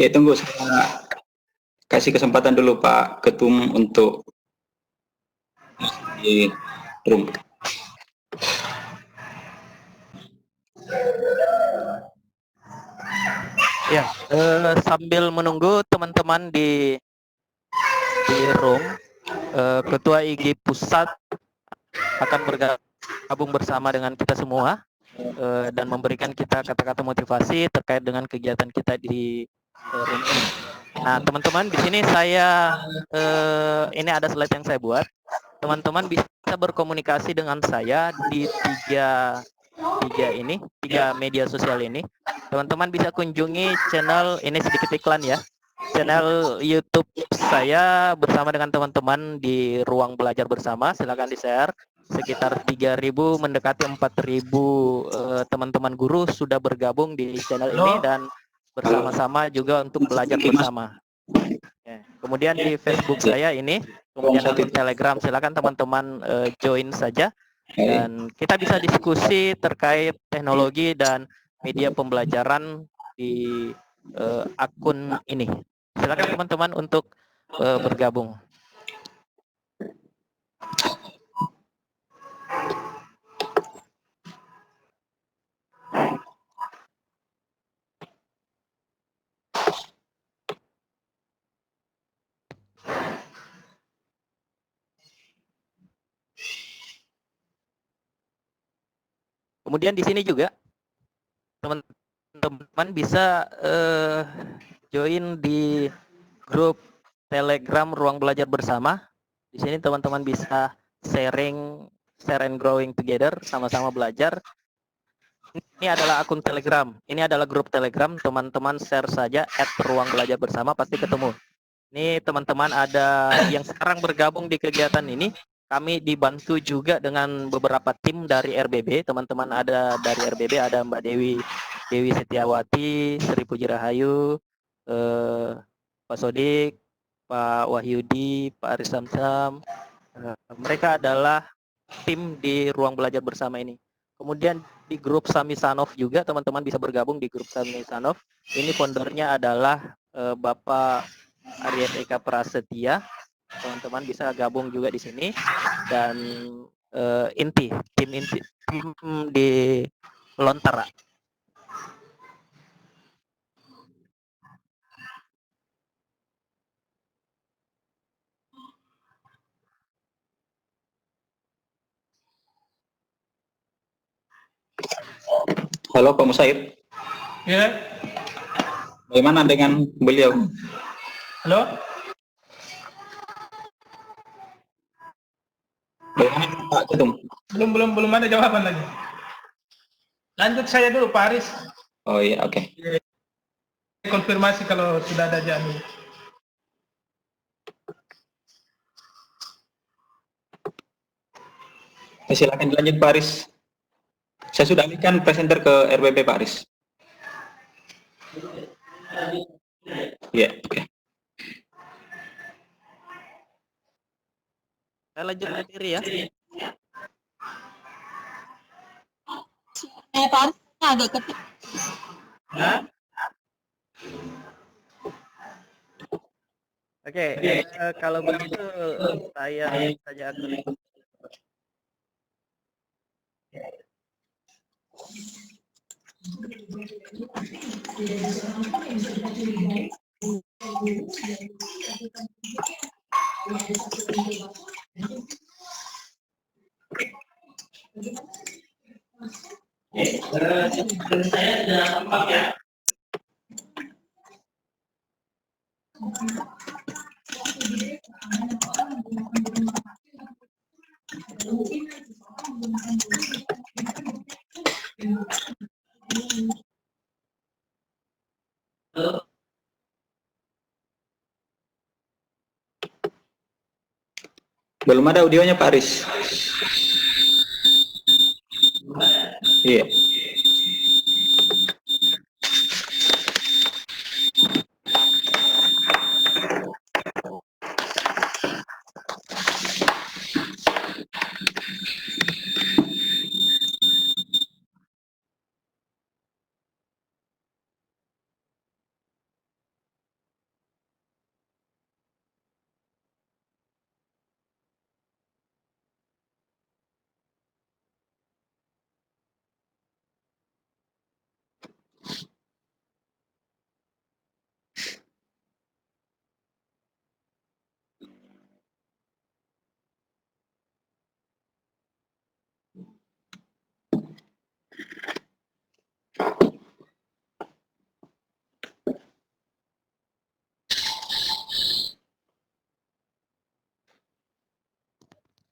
Ya, tunggu, saya kasih kesempatan dulu Pak Ketum untuk di room. Ya, sambil menunggu teman-teman di room, Ketua IGI Pusat akan bergabung bersama dengan kita semua dan memberikan kita kata-kata motivasi terkait dengan kegiatan kita di room ini. Nah, teman-teman, di sini saya ini ada slide yang saya buat. Teman-teman bisa berkomunikasi dengan saya di tiga media sosial ini. Teman-teman bisa kunjungi channel ini, sedikit iklan ya. Channel YouTube saya bersama dengan teman-teman di Ruang Belajar Bersama. Silakan di-share. sekitar 3.000 mendekati 4.000 teman-teman guru sudah bergabung di channel ini dan bersama-sama juga untuk belajar bersama. Ya. Kemudian di Facebook saya ini, kemudian akun Telegram, silakan teman-teman join saja dan kita bisa diskusi terkait teknologi dan media pembelajaran di akun ini. Silakan teman-teman untuk bergabung. Kemudian di sini juga teman-teman bisa join di grup Telegram Ruang Belajar Bersama. Di sini teman-teman bisa share and growing together, sama-sama belajar. Ini adalah akun Telegram. Ini adalah grup Telegram. Teman-teman share saja @ruang belajar bersama, pasti ketemu. Ini teman-teman ada yang sekarang bergabung di kegiatan ini. Kami dibantu juga dengan beberapa tim dari RBB. Teman-teman ada dari RBB, ada Mbak Dewi Setiawati, Sri Puji Rahayu, Pak Sodik, Pak Wahyudi, Pak Aris Samsam. Mereka adalah tim di Ruang Belajar Bersama ini. Kemudian di grup Sami Sanov juga teman-teman bisa bergabung di grup Sami Sanov. Ini foundernya adalah Bapak Arya Eka Prasetya. Teman-teman bisa gabung juga di sini dan tim di Lontara. Halo Pak Musair. Ya. Bagaimana dengan beliau? Halo. Bagaimana Pak Ketum? Belum ada jawaban lagi. Lanjut saya dulu Pak Aris. Oh iya, oke. Konfirmasi kalau sudah ada jamin. Silakan dilanjut Pak Aris. Saya sudah alihkan presenter ke RBB Pak Aris. Iya, oke. Saya lanjut materi ya. Pak Aris agak kecil. Nah. Oke, kalau begitu saya saja akan saya tidak tampak ya. Belum ada audionya Pak Aris. Iya.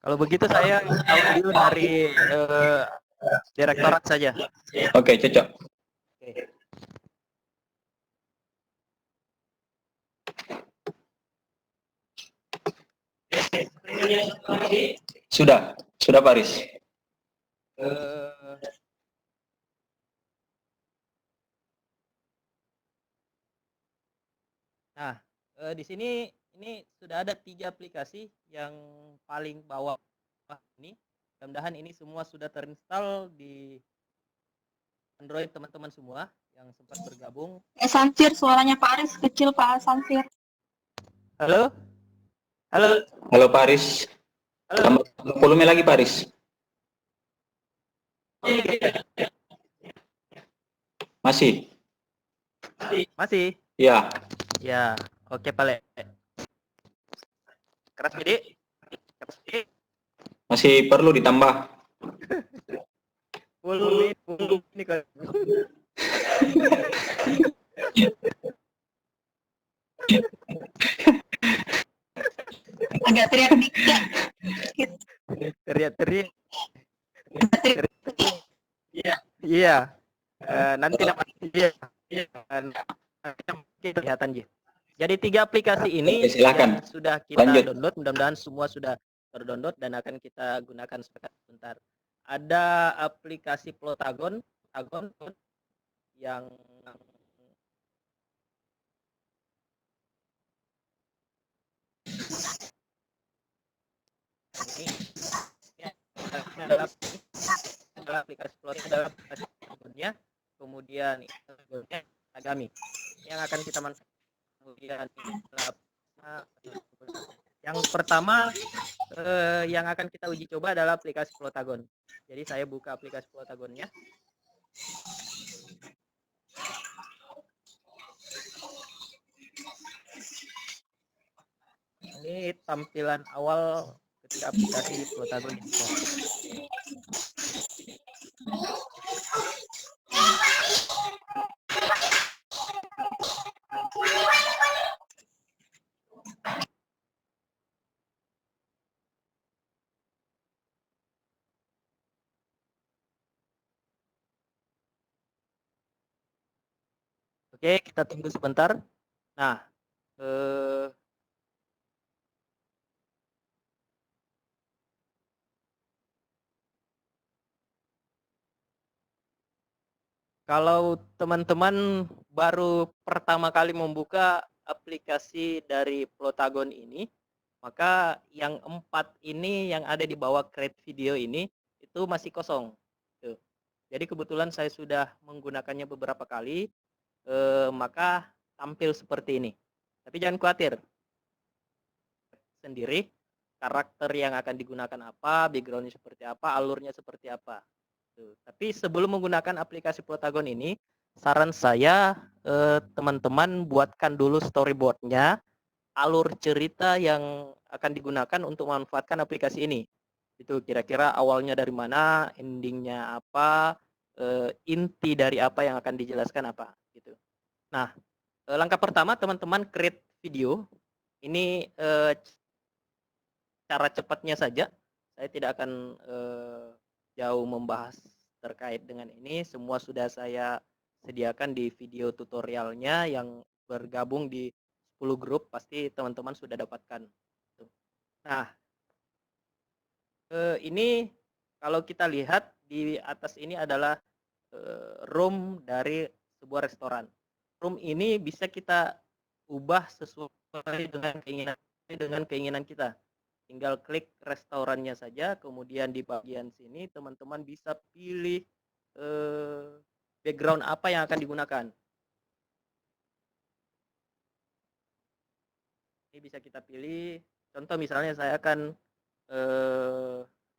Kalau begitu saya audio dari direktorat saja. Oke, cocok. Sudah Paris. Nah, di sini ini sudah ada 3 aplikasi yang paling bawah ini. Mudah-mudahan ini semua sudah terinstall di Android teman-teman semua yang sempat bergabung. Sansir, suaranya Pak Aris kecil, Pak Sansir. Halo? Halo? Halo Paris. Tambah volume lagi Paris. Masih? Masih? Ya. Ya, oke Pak Le. Keras gede? Masih perlu ditambah. Volume ini kan. Agak teriak dikit. Teriak-teriak. Iya. Nanti dapat dia. Kelihatan Ji. Jadi 3 aplikasi ini silakan. yang sudah kita Lanjut. download, mudah-mudahan semua sudah terdownload dan akan kita gunakan sebentar. Ada aplikasi Plotagon yang ini adalah aplikasi Plotagon, adalah aplikasi Plotagonnya, kemudian Agami yang akan kita manfaatkan. Kemudian yang pertama yang akan kita uji coba adalah aplikasi Plotagon. Jadi saya buka aplikasi Plotagonnya. Ini tampilan awal ketika aplikasi Plotagon dibuka. Oke, kita tunggu sebentar. Nah, kalau teman-teman baru pertama kali membuka aplikasi dari Plotagon ini, maka yang 4 ini yang ada di bawah create video ini itu masih kosong. Tuh. Jadi kebetulan saya sudah menggunakannya beberapa kali, maka tampil seperti ini. Tapi jangan khawatir, sendiri karakter yang akan digunakan apa, backgroundnya seperti apa, alurnya seperti apa. Tuh. Tapi sebelum menggunakan aplikasi Plotagon ini, saran saya teman-teman buatkan dulu storyboardnya, alur cerita yang akan digunakan untuk memanfaatkan aplikasi ini. Itu kira-kira awalnya dari mana, endingnya apa, inti dari apa yang akan dijelaskan apa. Gitu. Nah, langkah pertama teman-teman create video. Ini cara cepatnya saja. Saya tidak akan jauh membahas terkait dengan ini. Semua sudah saya sediakan di video tutorialnya yang bergabung di 10 grup. Pasti teman-teman sudah dapatkan. Nah, ini kalau kita lihat di atas ini adalah room dari sebuah restoran. Room ini bisa kita ubah sesuai dengan keinginan kita. Tinggal klik restorannya saja, kemudian di bagian sini teman-teman bisa pilih background apa yang akan digunakan. Ini bisa kita pilih, contoh misalnya saya akan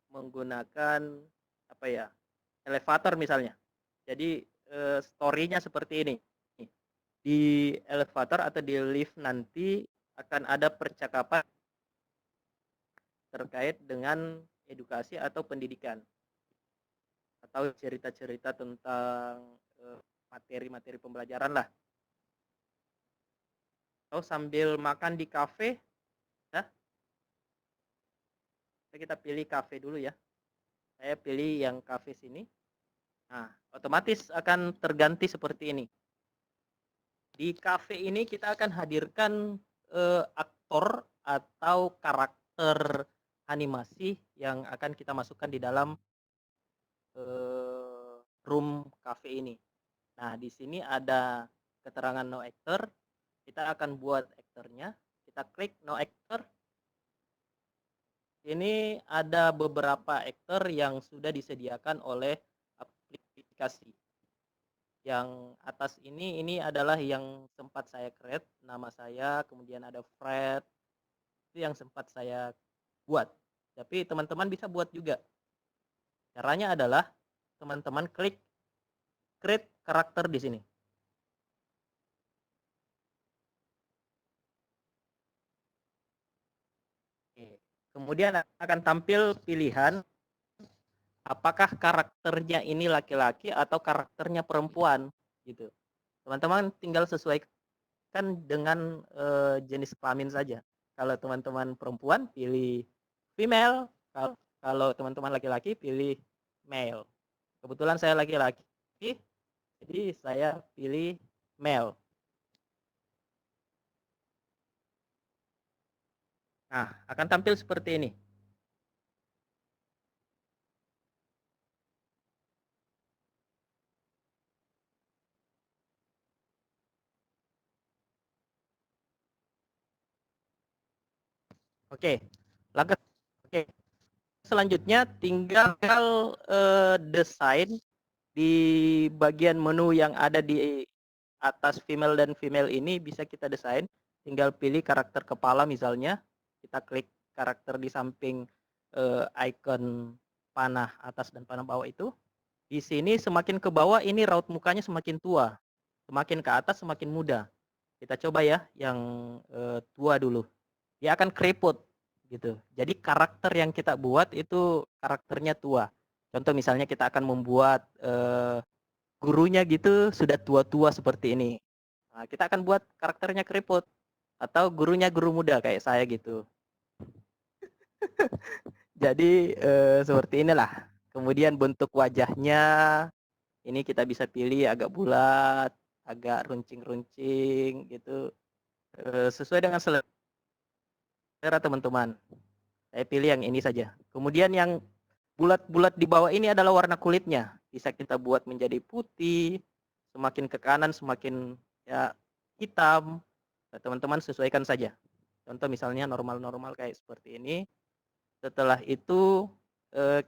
menggunakan apa ya, elevator misalnya. Jadi story-nya seperti ini. Di elevator atau di lift nanti akan ada percakapan terkait dengan edukasi atau pendidikan atau cerita-cerita tentang materi-materi pembelajaran lah. Atau sambil makan di kafe, nah, kita pilih kafe dulu ya. Saya pilih yang kafe sini. Nah, otomatis akan terganti seperti ini. Di kafe ini kita akan hadirkan aktor atau karakter karakter animasi yang akan kita masukkan di dalam room cafe ini. Nah, di sini ada keterangan no actor. Kita akan buat aktornya. Kita klik no actor. Ini ada beberapa aktor yang sudah disediakan oleh aplikasi. Yang atas ini adalah yang sempat saya create, nama saya, kemudian ada Fred, itu yang sempat saya buat. Tapi teman-teman bisa buat juga. Caranya adalah teman-teman klik create karakter di sini. Oke. Kemudian akan tampil pilihan apakah karakternya ini laki-laki atau karakternya perempuan gitu. Teman-teman tinggal sesuaikan dengan jenis kelamin saja. Kalau teman-teman perempuan pilih female, kalau teman-teman laki-laki pilih male. Kebetulan saya laki-laki, jadi saya pilih male. Nah, akan tampil seperti ini. Oke, langkah selanjutnya tinggal desain di bagian menu yang ada di atas female dan female ini bisa kita desain. Tinggal pilih karakter kepala misalnya, kita klik karakter di samping icon panah atas dan panah bawah itu. Di sini semakin ke bawah ini raut mukanya semakin tua, semakin ke atas semakin muda. Kita coba ya yang tua dulu. Dia akan keriput gitu. Jadi karakter yang kita buat itu karakternya tua. Contoh misalnya kita akan membuat gurunya gitu sudah tua-tua seperti ini. Nah, kita akan buat karakternya keriput atau gurunya guru muda kayak saya gitu. Jadi seperti inilah. Kemudian bentuk wajahnya ini kita bisa pilih agak bulat, agak runcing-runcing gitu. Sesuai dengan selera teman-teman. Saya pilih yang ini saja. Kemudian yang bulat-bulat di bawah ini adalah warna kulitnya. Bisa kita buat menjadi putih, semakin ke kanan semakin ya hitam. Teman-teman sesuaikan saja. Contoh misalnya normal-normal kayak seperti ini. Setelah itu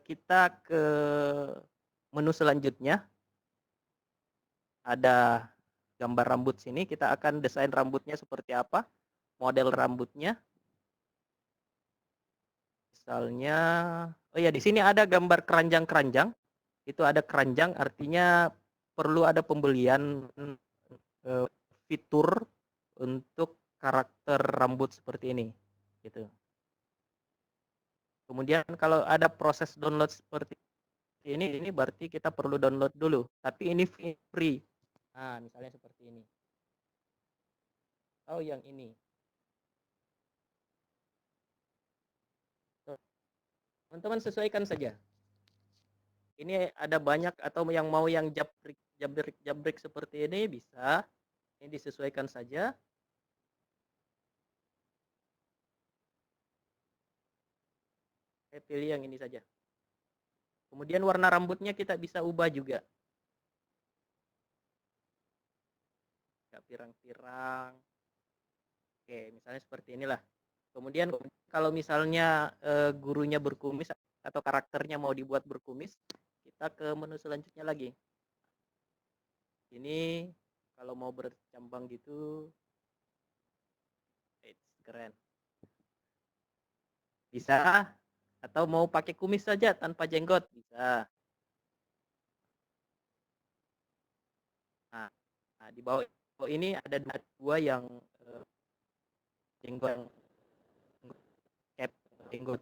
kita ke menu selanjutnya. Ada gambar rambut sini. Kita akan desain rambutnya seperti apa. Model rambutnya. Misalnya, oh ya di sini ada gambar keranjang-keranjang. Itu ada keranjang artinya perlu ada pembelian fitur untuk karakter rambut seperti ini gitu. Kemudian kalau ada proses download seperti ini berarti kita perlu download dulu, tapi ini free. Nah, misalnya seperti ini. Oh, yang ini. Teman-teman sesuaikan saja. Ini ada banyak atau yang mau yang jabrik seperti ini bisa. Ini disesuaikan saja. Saya pilih yang ini saja. Kemudian warna rambutnya kita bisa ubah juga. Gak pirang-pirang. Oke, misalnya seperti inilah. Kemudian kalau misalnya gurunya berkumis atau karakternya mau dibuat berkumis, kita ke menu selanjutnya lagi. Ini kalau mau bercambang gitu, keren. Bisa, atau mau pakai kumis saja tanpa jenggot, bisa. Nah di bawah ini ada dua yang jenggot jenggot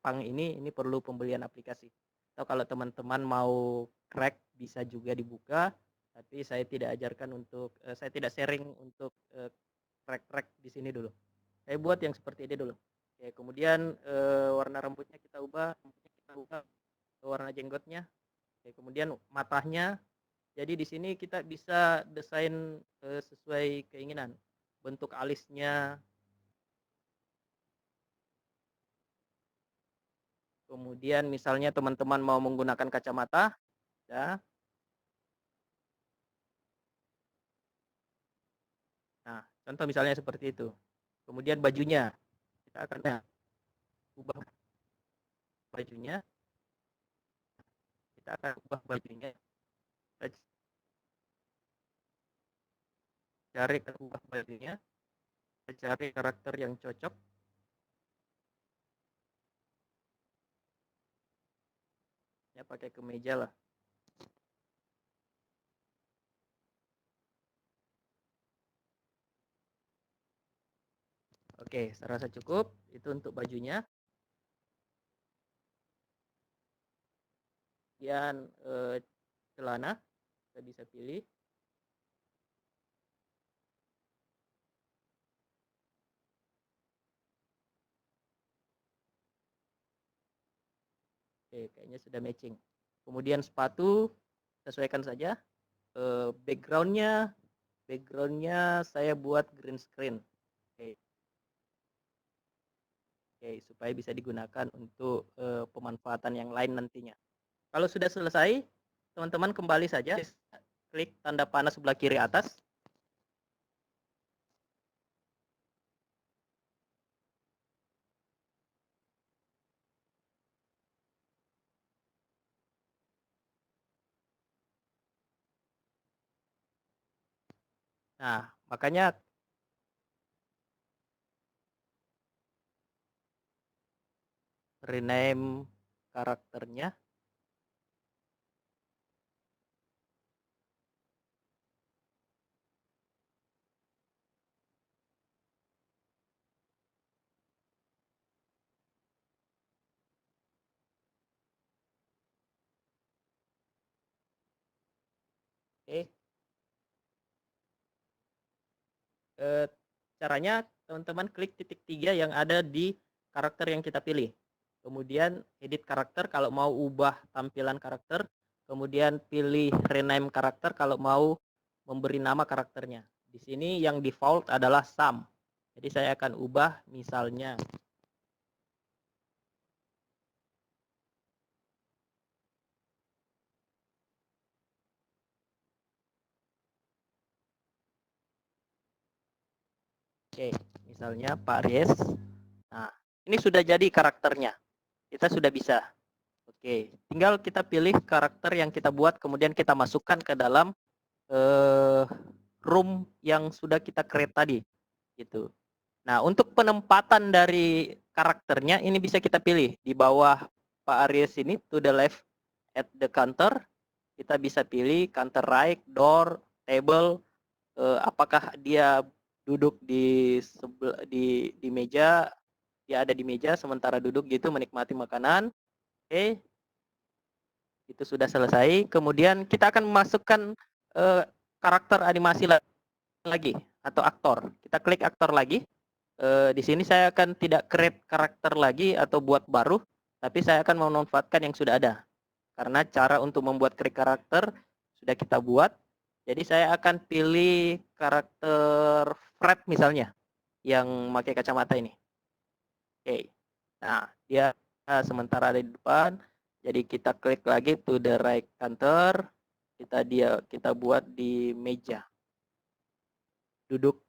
pang ini perlu pembelian aplikasi. Atau kalau teman-teman mau crack bisa juga dibuka, tapi saya tidak ajarkan untuk saya tidak sharing untuk crack di sini dulu. Saya buat yang seperti ini dulu. Oke, kemudian warna rambutnya kita ubah warna jenggotnya. Oke, kemudian matanya. Jadi di sini kita bisa desain sesuai keinginan. Bentuk alisnya. Kemudian misalnya teman-teman mau menggunakan kacamata, ya. Nah, contoh misalnya seperti itu. Kemudian bajunya, kita akan ubah bajunya, kita akan ubah bajunya. Kita cari ubah bajunya, kita cari karakter yang cocok. Ya, pakai kemeja lah. Oke, saya rasa cukup. Itu untuk bajunya. Kemudian celana, kita bisa pilih. Oke, kayaknya sudah matching. Kemudian sepatu, sesuaikan saja. Backgroundnya saya buat green screen. Oke. Oke, supaya bisa digunakan untuk pemanfaatan yang lain nantinya. Kalau sudah selesai, teman-teman kembali saja, klik tanda panah sebelah kiri atas. Nah, makanya rename karakternya. Oke. Caranya teman-teman klik titik 3 yang ada di karakter yang kita pilih. Kemudian edit karakter kalau mau ubah tampilan karakter. Kemudian pilih rename karakter kalau mau memberi nama karakternya. Di sini yang default adalah Sam. Jadi saya akan ubah misalnya oke, misalnya Pak Ries. Nah, ini sudah jadi karakternya. Kita sudah bisa. Oke, tinggal kita pilih karakter yang kita buat, kemudian kita masukkan ke dalam room yang sudah kita create tadi. Gitu. Nah, untuk penempatan dari karakternya ini bisa kita pilih di bawah Pak Aries ini, to the left at the counter. Kita bisa pilih counter right, door, table, apakah dia duduk di meja, dia ada di meja sementara duduk gitu menikmati makanan. Oke, itu sudah selesai. Kemudian kita akan memasukkan karakter animasi lagi atau aktor. Kita klik aktor lagi. Di sini saya akan tidak create karakter lagi atau buat baru, tapi saya akan memanfaatkan yang sudah ada. Karena cara untuk membuat create karakter sudah kita buat. Jadi saya akan pilih karakter Fred misalnya, yang pakai kacamata ini. Oke. Nah, dia sementara ada di depan. Jadi kita klik lagi to the right counter. Kita buat di meja. Duduk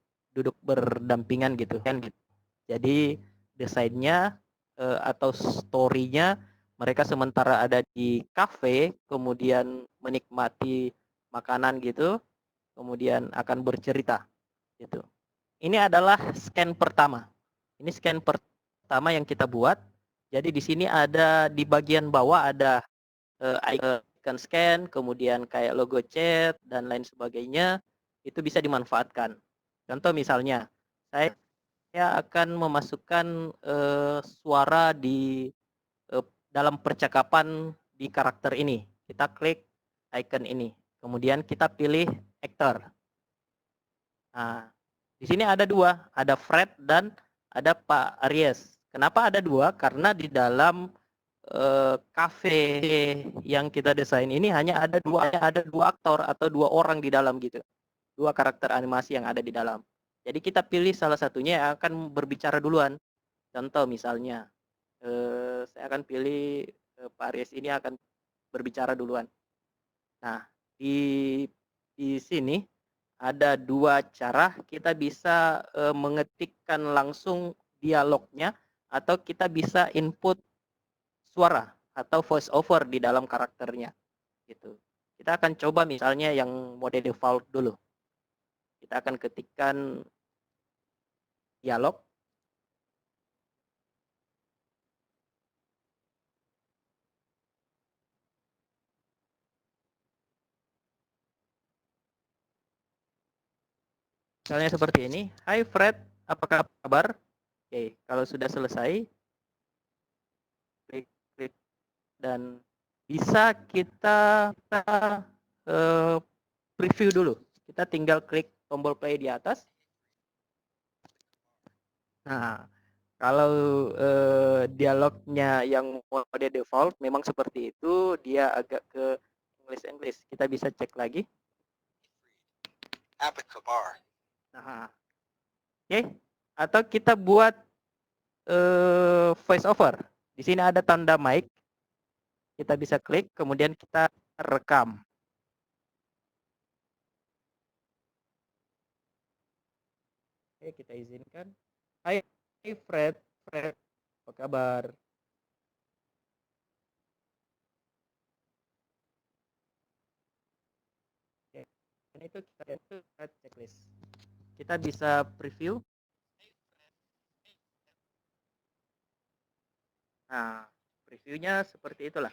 berdampingan gitu kan. Jadi desainnya atau story-nya mereka sementara ada di kafe, kemudian menikmati makanan gitu, kemudian akan bercerita gitu. Ini adalah scan pertama. Ini scan pertama yang kita buat. Jadi di sini ada di bagian bawah ada icon scan, kemudian kayak logo chat dan lain sebagainya. Itu bisa dimanfaatkan. Contoh misalnya, saya akan memasukkan suara di dalam percakapan di karakter ini. Kita klik icon ini. Kemudian kita pilih actor. Nah, di sini ada dua, ada Fred dan ada Pak Aries. Kenapa ada dua? Karena di dalam kafe yang kita desain ini hanya ada dua aktor atau dua orang di dalam gitu. Dua karakter animasi yang ada di dalam. Jadi kita pilih salah satunya yang akan berbicara duluan. Contoh misalnya, Saya akan pilih Pak Aries ini akan berbicara duluan. Nah, di sini ada dua cara kita bisa mengetikkan langsung dialognya, atau kita bisa input suara atau voice over di dalam karakternya gitu. Kita akan coba misalnya yang mode default dulu. Kita akan ketikkan dialog. Misalnya seperti ini. Hai Fred, apa kabar? Oke, kalau sudah selesai, klik dan bisa kita preview dulu. Kita tinggal klik tombol play di atas. Nah, kalau dialognya yang mode default memang seperti itu, dia agak ke English. Kita bisa cek lagi. Nah, oke. Atau kita buat voice over. Di sini ada tanda mic. Kita bisa klik, kemudian kita rekam. Oke, kita izinkan. Hai Fred, apa kabar? Oke, dan itu kita checklist. Kita bisa preview. Nah, previewnya seperti itulah.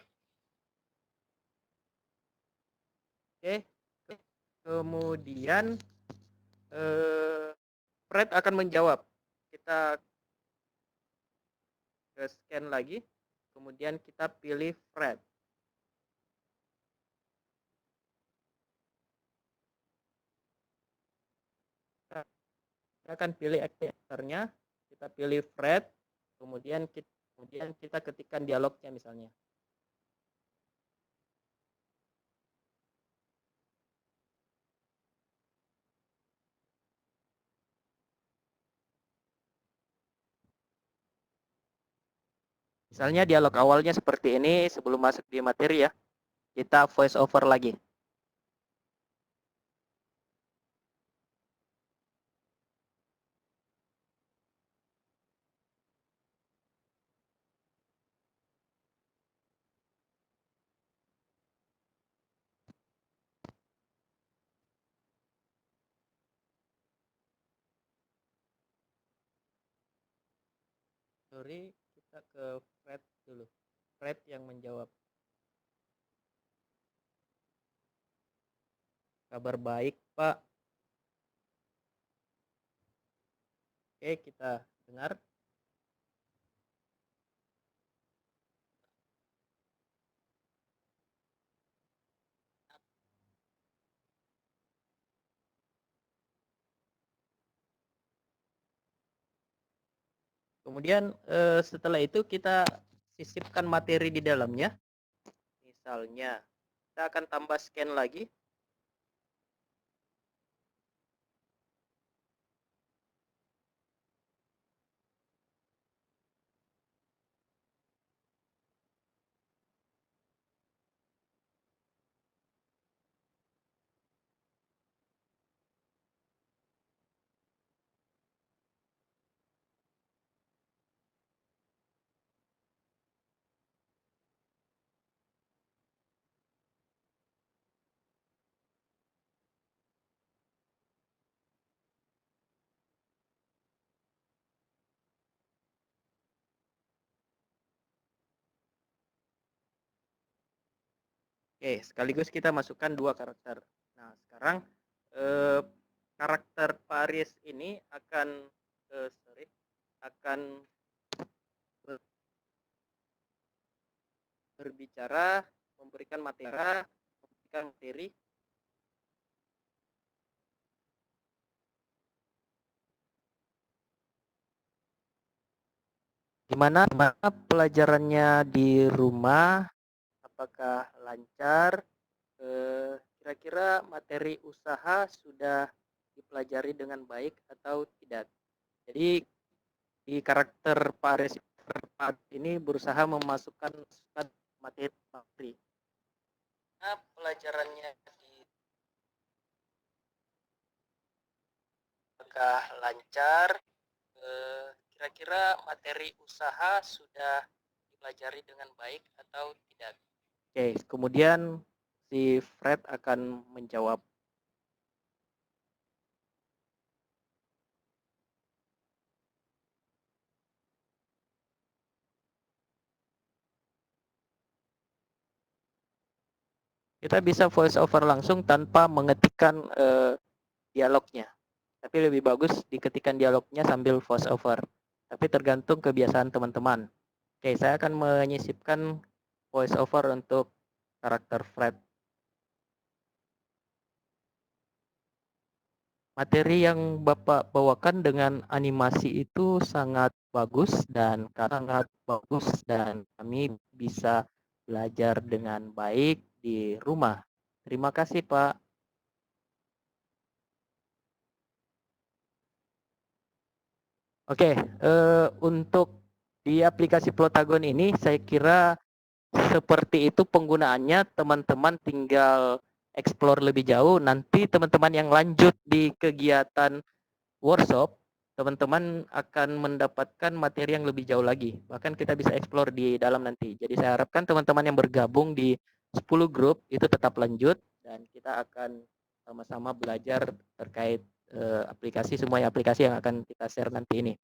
Oke, kemudian Fred akan menjawab. Kita scan lagi, kemudian kita pilih Fred. Kita akan pilih aktornya, kita pilih Fred, kemudian kita ketikkan dialognya misalnya. Misalnya dialog awalnya seperti ini, sebelum masuk di materi ya, kita voice over lagi. Sorry, kita ke Fred dulu. Fred yang menjawab. Kabar baik, Pak. Oke, kita dengar. Kemudian setelah itu kita sisipkan materi di dalamnya. Misalnya, kita akan tambah scan lagi. Oke, sekaligus kita masukkan dua karakter. Nah, sekarang karakter Paris ini akan berbicara, memberikan materi. Gimana pelajarannya di rumah? Apakah lancar? Kira-kira materi usaha sudah dipelajari dengan baik atau tidak? Jadi di karakter Pak Aris ini berusaha memasukkan materi. Nah, pelajarannya apakah lancar? Kira-kira materi usaha sudah dipelajari dengan baik atau tidak? Oke, kemudian si Fred akan menjawab. Kita bisa voice over langsung tanpa mengetikkan dialognya. Tapi lebih bagus diketikkan dialognya sambil voice over. Tapi tergantung kebiasaan teman-teman. Oke, saya akan menyisipkan voice over untuk karakter Fred. Materi yang Bapak bawakan dengan animasi itu sangat bagus dan kami bisa belajar dengan baik di rumah. Terima kasih, Pak. Oke, untuk di aplikasi Plotagon ini saya kira seperti itu penggunaannya. Teman-teman tinggal explore lebih jauh. Nanti teman-teman yang lanjut di kegiatan workshop, teman-teman akan mendapatkan materi yang lebih jauh lagi. Bahkan kita bisa explore di dalam nanti. Jadi saya harapkan teman-teman yang bergabung di 10 grup itu tetap lanjut dan kita akan sama-sama belajar terkait aplikasi, semua aplikasi yang akan kita share nanti ini.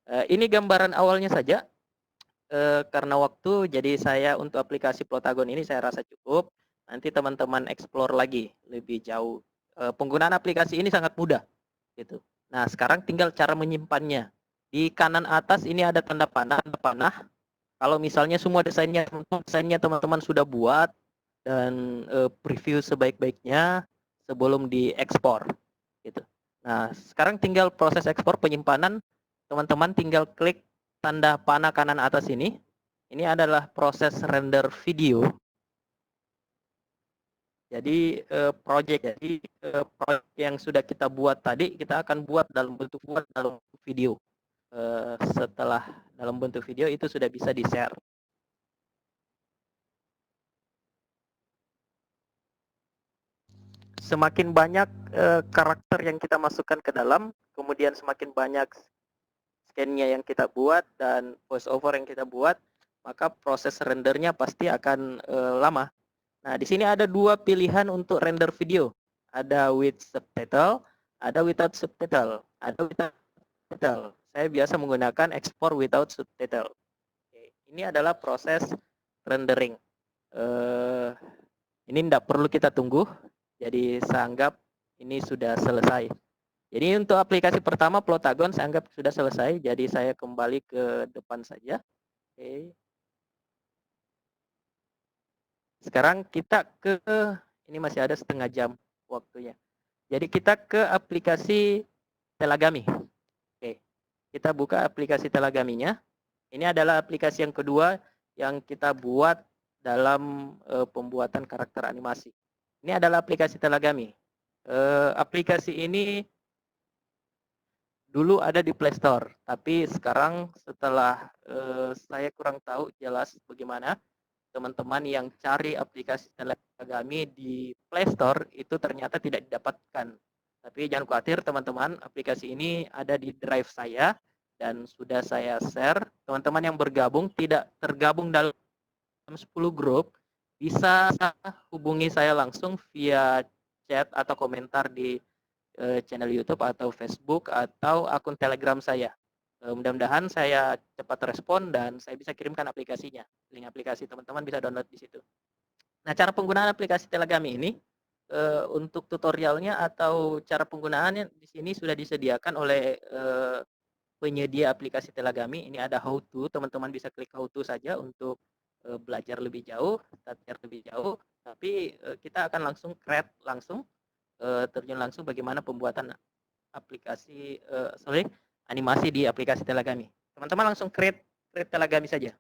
Ini gambaran awalnya saja. Karena waktu, jadi saya untuk aplikasi Plotagon ini saya rasa cukup. Nanti teman-teman explore lagi lebih jauh. Penggunaan aplikasi ini sangat mudah, gitu. Nah, sekarang tinggal cara menyimpannya. Di kanan atas ini ada tanda panah. Kalau misalnya semua desainnya teman-teman sudah buat dan preview sebaik-baiknya sebelum diekspor, gitu. Nah, sekarang tinggal proses ekspor penyimpanan. Teman-teman tinggal klik tanda panah kanan atas ini. Ini adalah proses render video. Jadi project yang sudah kita buat tadi kita akan buat dalam bentuk video. Setelah dalam bentuk video itu sudah bisa di-share. Semakin banyak karakter yang kita masukkan ke dalam, kemudian semakin banyak scan-nya yang kita buat dan voice over yang kita buat, maka proses rendernya pasti akan lama. Nah, di sini ada dua pilihan untuk render video. Ada with subtitle, ada without subtitle. Saya biasa menggunakan export without subtitle. Oke, ini adalah proses rendering. Ini tidak perlu kita tunggu. Jadi saya anggap ini sudah selesai. Jadi untuk aplikasi pertama Plotagon saya anggap sudah selesai. Jadi saya kembali ke depan saja. Oke. Sekarang kita ke, ini masih ada setengah jam waktunya. Jadi kita ke aplikasi Telagami. Oke. Kita buka aplikasi Telagaminya. Ini adalah aplikasi yang kedua yang kita buat dalam pembuatan karakter animasi. Ini adalah aplikasi Telagami. Aplikasi ini dulu ada di Play Store, tapi sekarang setelah saya kurang tahu jelas bagaimana teman-teman yang cari aplikasi Telagami di Play Store itu ternyata tidak didapatkan. Tapi jangan khawatir teman-teman, aplikasi ini ada di drive saya dan sudah saya share. Teman-teman yang bergabung tidak tergabung dalam 10 grup, bisa hubungi saya langsung via chat atau komentar di channel YouTube atau Facebook atau akun Telegram saya. Mudah-mudahan saya cepat respon dan saya bisa kirimkan aplikasinya. Link aplikasi teman-teman bisa download di situ. Nah, cara penggunaan aplikasi Telagami ini untuk tutorialnya atau cara penggunaannya di sini sudah disediakan oleh penyedia aplikasi Telagami. Ini ada how to, teman-teman bisa klik how to saja untuk belajar lebih jauh, tapi kita akan langsung create langsung, terjun langsung bagaimana pembuatan aplikasi animasi di aplikasi Telagami. Teman-teman langsung create Telagami saja.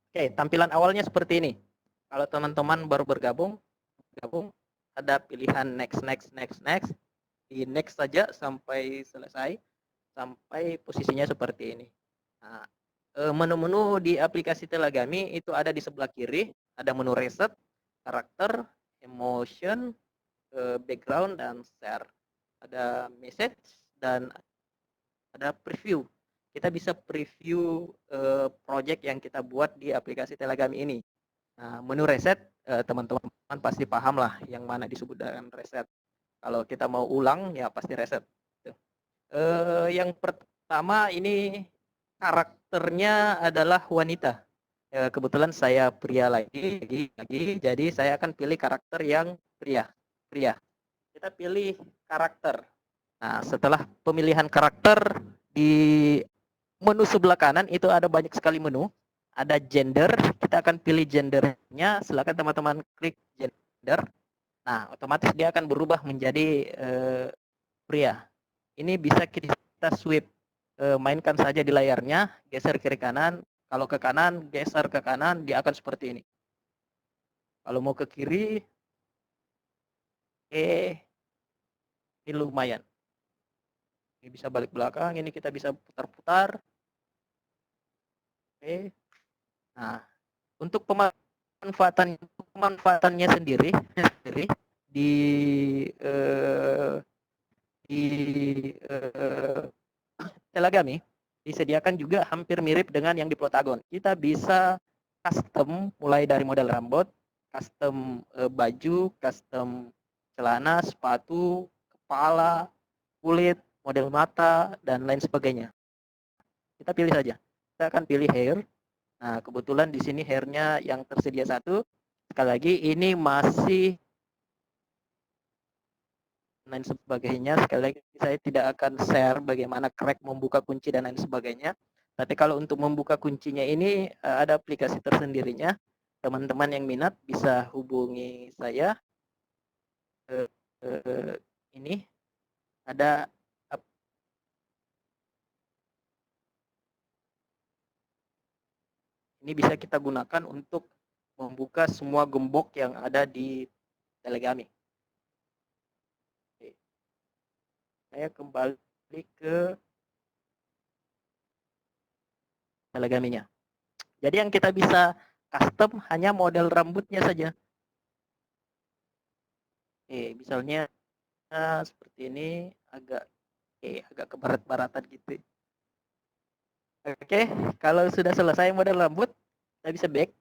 Oke, tampilan awalnya seperti ini. Kalau teman-teman baru bergabung ada pilihan next. Di next saja sampai selesai, sampai posisinya seperti ini. Nah, menu-menu di aplikasi Telegami itu ada di sebelah kiri, ada menu reset, karakter, emotion, background, dan share. Ada message dan ada preview. Kita bisa preview project yang kita buat di aplikasi Telegami ini. Nah, menu reset, teman-teman pasti paham lah yang mana disebut dengan reset. Kalau kita mau ulang, ya pasti reset. Yang pertama ini karakternya adalah wanita. Kebetulan saya pria lagi, jadi saya akan pilih karakter yang pria. Kita pilih karakter. Nah, setelah pemilihan karakter, di menu sebelah kanan itu ada banyak sekali menu. Ada gender, kita akan pilih gendernya. Silakan teman-teman klik gender. Nah, otomatis dia akan berubah menjadi pria. Ini bisa kita swipe, mainkan saja di layarnya, geser kiri kanan. Kalau ke kanan, geser ke kanan, dia akan seperti ini. Kalau mau ke kiri, ini lumayan. Ini bisa balik belakang, ini kita bisa putar-putar. Oke. Nah, untuk pemanfaatannya sendiri di Telegami disediakan juga hampir mirip dengan yang di Plotagon. Kita bisa custom mulai dari model rambut, custom baju, custom celana, sepatu, kepala, kulit, model mata, dan lain sebagainya. Kita pilih saja. Kita akan pilih hair. Nah, kebetulan di sini hairnya yang tersedia satu. Sekali lagi, ini masih lain sebagainya. Sekali lagi, saya tidak akan share bagaimana crack membuka kunci dan lain sebagainya. Tapi kalau untuk membuka kuncinya ini ada aplikasi tersendirinya. Teman-teman yang minat bisa hubungi saya. Ini ada ini bisa kita gunakan untuk membuka semua gembok yang ada di Telegami. Oke. Saya kembali ke Telegaminya. Jadi yang kita bisa custom hanya model rambutnya saja. Oke, misalnya seperti ini, agak kebarat-baratan gitu. Oke, kalau sudah selesai model rambut, kita bisa back.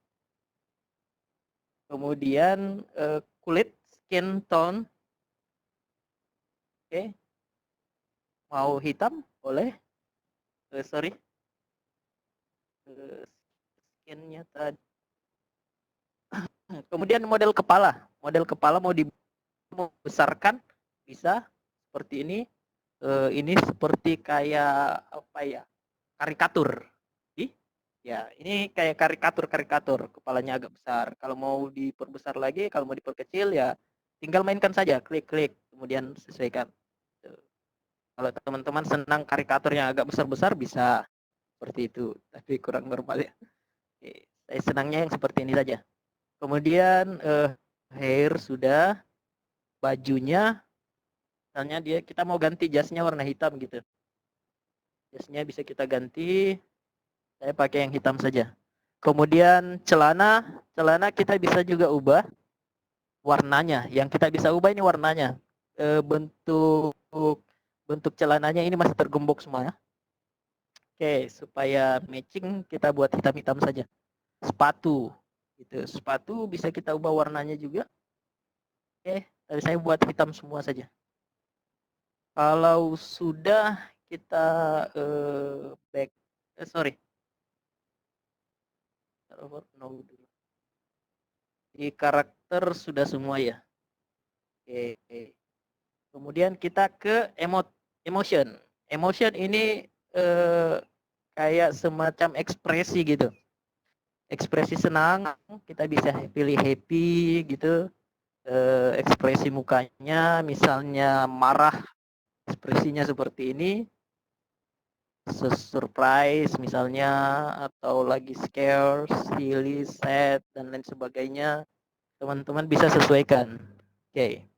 Kemudian kulit, skin tone. Oke. Mau hitam, boleh. Sorry. Skinnya tadi. Kemudian model kepala. Model kepala mau dibesarkan, bisa. Seperti ini. Ini seperti kayak apa ya? Karikatur. Ya, ini kayak karikatur, kepalanya agak besar. Kalau mau diperbesar lagi, kalau mau diperkecil ya tinggal mainkan saja, klik-klik, kemudian sesuaikan. Kalau teman-teman senang karikatur yang agak besar-besar bisa seperti itu, tapi kurang normal ya. Saya senangnya yang seperti ini saja. Kemudian hair sudah, bajunya, misalnya kita mau ganti jasnya warna hitam gitu. Jasnya bisa kita ganti. Saya pakai yang hitam saja. Kemudian celana kita bisa juga ubah warnanya. Yang kita bisa ubah ini warnanya. Bentuk celananya ini masih tergembok semuanya. Oke, supaya matching kita buat hitam-hitam saja. Sepatu, gitu. Sepatu bisa kita ubah warnanya juga. Oke, tadi saya buat hitam semua saja. Kalau sudah kita back, sorry. Di karakter sudah semua ya. Oke. Kemudian kita ke emotion. Emotion ini kayak semacam ekspresi gitu. Ekspresi senang, kita bisa pilih happy gitu. Ekspresi mukanya misalnya marah, ekspresinya seperti ini. Surprise misalnya, atau lagi scare, silly, sad, dan lain sebagainya. Teman-teman bisa sesuaikan. Oke.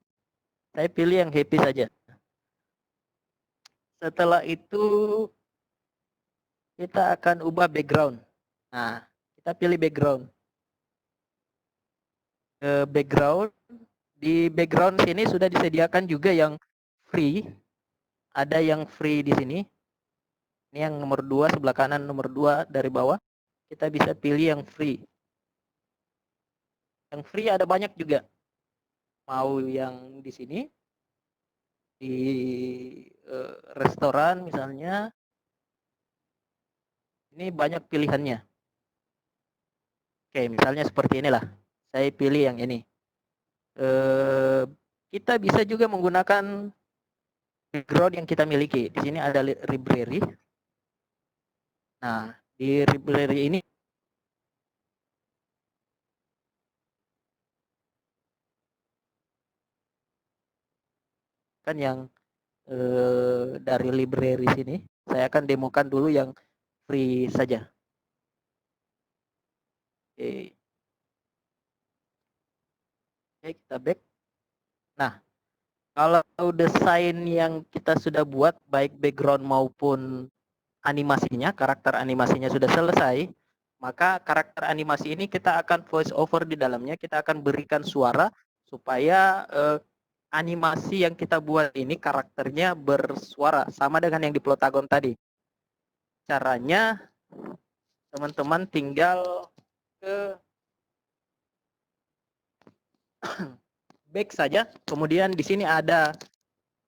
Saya pilih yang happy saja. Setelah itu kita akan ubah background. Nah, kita pilih background. Background, di background sini sudah disediakan juga yang free. Ada yang free di sini. Ini yang nomor 2 sebelah kanan, nomor 2 dari bawah. Kita bisa pilih yang free. Yang free ada banyak juga. Mau yang di sini, di restoran misalnya, ini banyak pilihannya. Oke, misalnya seperti inilah. Saya pilih yang ini. Kita bisa juga menggunakan background yang kita miliki. Di sini ada library. Nah, di library ini kan yang dari library sini. Saya akan demokan dulu yang free saja. Oke. Oke, kita back. Nah, kalau desain yang kita sudah buat, baik background maupun animasinya, karakter animasinya sudah selesai, maka karakter animasi ini kita akan voice over di dalamnya, kita akan berikan suara supaya animasi yang kita buat ini karakternya bersuara, sama dengan yang di Plotagon tadi. Caranya, teman-teman tinggal ke back saja, kemudian di sini ada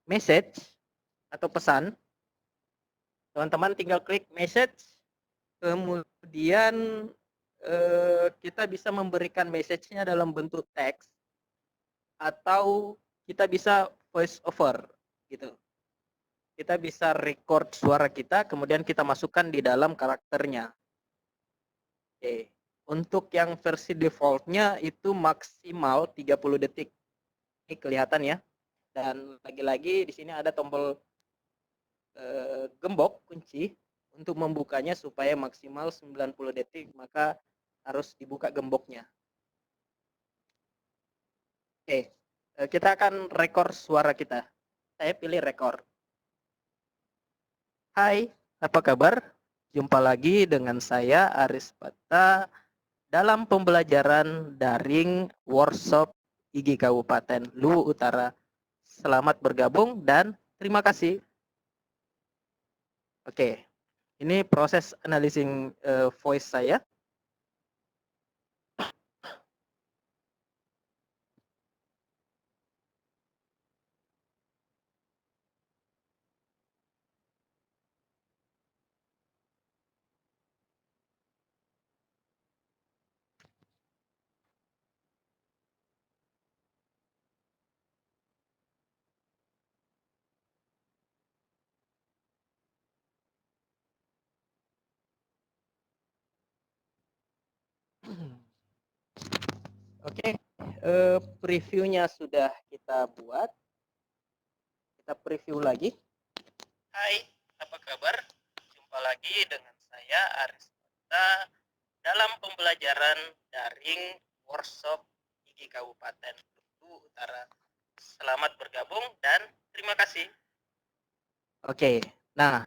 message atau pesan. Teman-teman tinggal klik message, kemudian kita bisa memberikan message-nya dalam bentuk teks atau kita bisa voice over gitu. Kita bisa record suara kita, kemudian kita masukkan di dalam karakternya. Oke. Untuk yang versi defaultnya itu maksimal 30 detik. Ini kelihatan ya. Dan lagi-lagi di sini ada tombol gembok kunci untuk membukanya supaya maksimal 90 detik, maka harus dibuka gemboknya. Oke, kita akan rekor suara kita. Saya pilih rekor. Hai, apa kabar? Jumpa lagi dengan saya Aris Pata dalam pembelajaran daring workshop IG Kabupaten Luwu Utara. Selamat bergabung dan terima kasih. Oke, ini proses analyzing voice saya. Oke, previewnya sudah kita buat. Kita preview lagi. Hai, apa kabar? Jumpa lagi dengan saya Aris Pata dalam pembelajaran daring workshop IG Kabupaten Luwu Utara. Selamat bergabung dan terima kasih. Oke, nah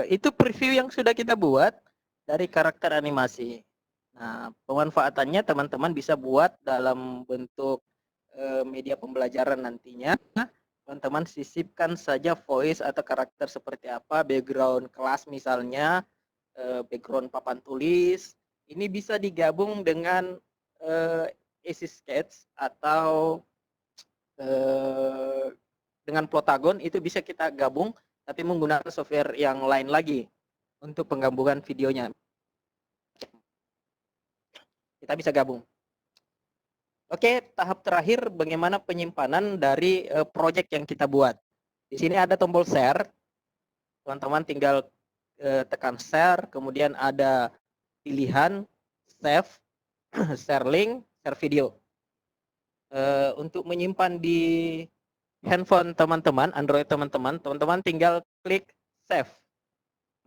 itu preview yang sudah kita buat dari karakter animasi. Nah, pemanfaatannya teman-teman bisa buat dalam bentuk media pembelajaran nantinya. Teman-teman sisipkan saja voice atau karakter seperti apa, background kelas misalnya, background papan tulis. Ini bisa digabung dengan Easy Sketch atau dengan Plotagon, itu bisa kita gabung, tapi menggunakan software yang lain lagi untuk penggabungan videonya. Kita bisa gabung. Oke, tahap terakhir bagaimana penyimpanan dari project yang kita buat. Di sini ada tombol share. Teman-teman tinggal tekan share, kemudian ada pilihan save, share link, share video. Untuk menyimpan di handphone teman-teman, Android teman-teman, teman-teman tinggal klik save.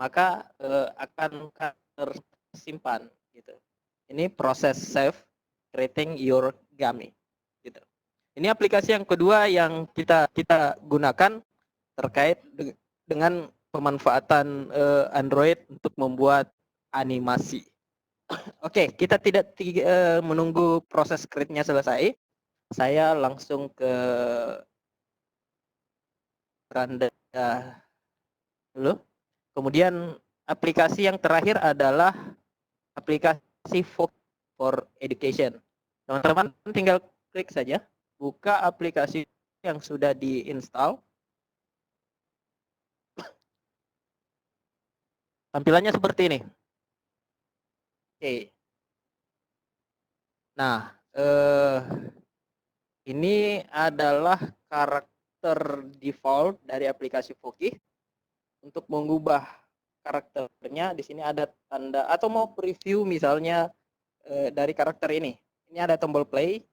Maka akan tersimpan gitu. Ini proses save creating your Gami gitu. Ini aplikasi yang kedua yang kita gunakan terkait dengan pemanfaatan Android untuk membuat animasi. Oke, kita tidak menunggu proses create-nya selesai. Saya langsung ke beranda dulu. Kemudian aplikasi yang terakhir adalah aplikasi for Education. Teman-teman tinggal klik saja, buka aplikasi yang sudah diinstal. Tampilannya seperti ini. Oke. Nah, ini adalah karakter default dari aplikasi Voki. Untuk mengubah karakternya, di sini ada tanda atau mau preview misalnya dari karakter ini. Ini ada tombol play.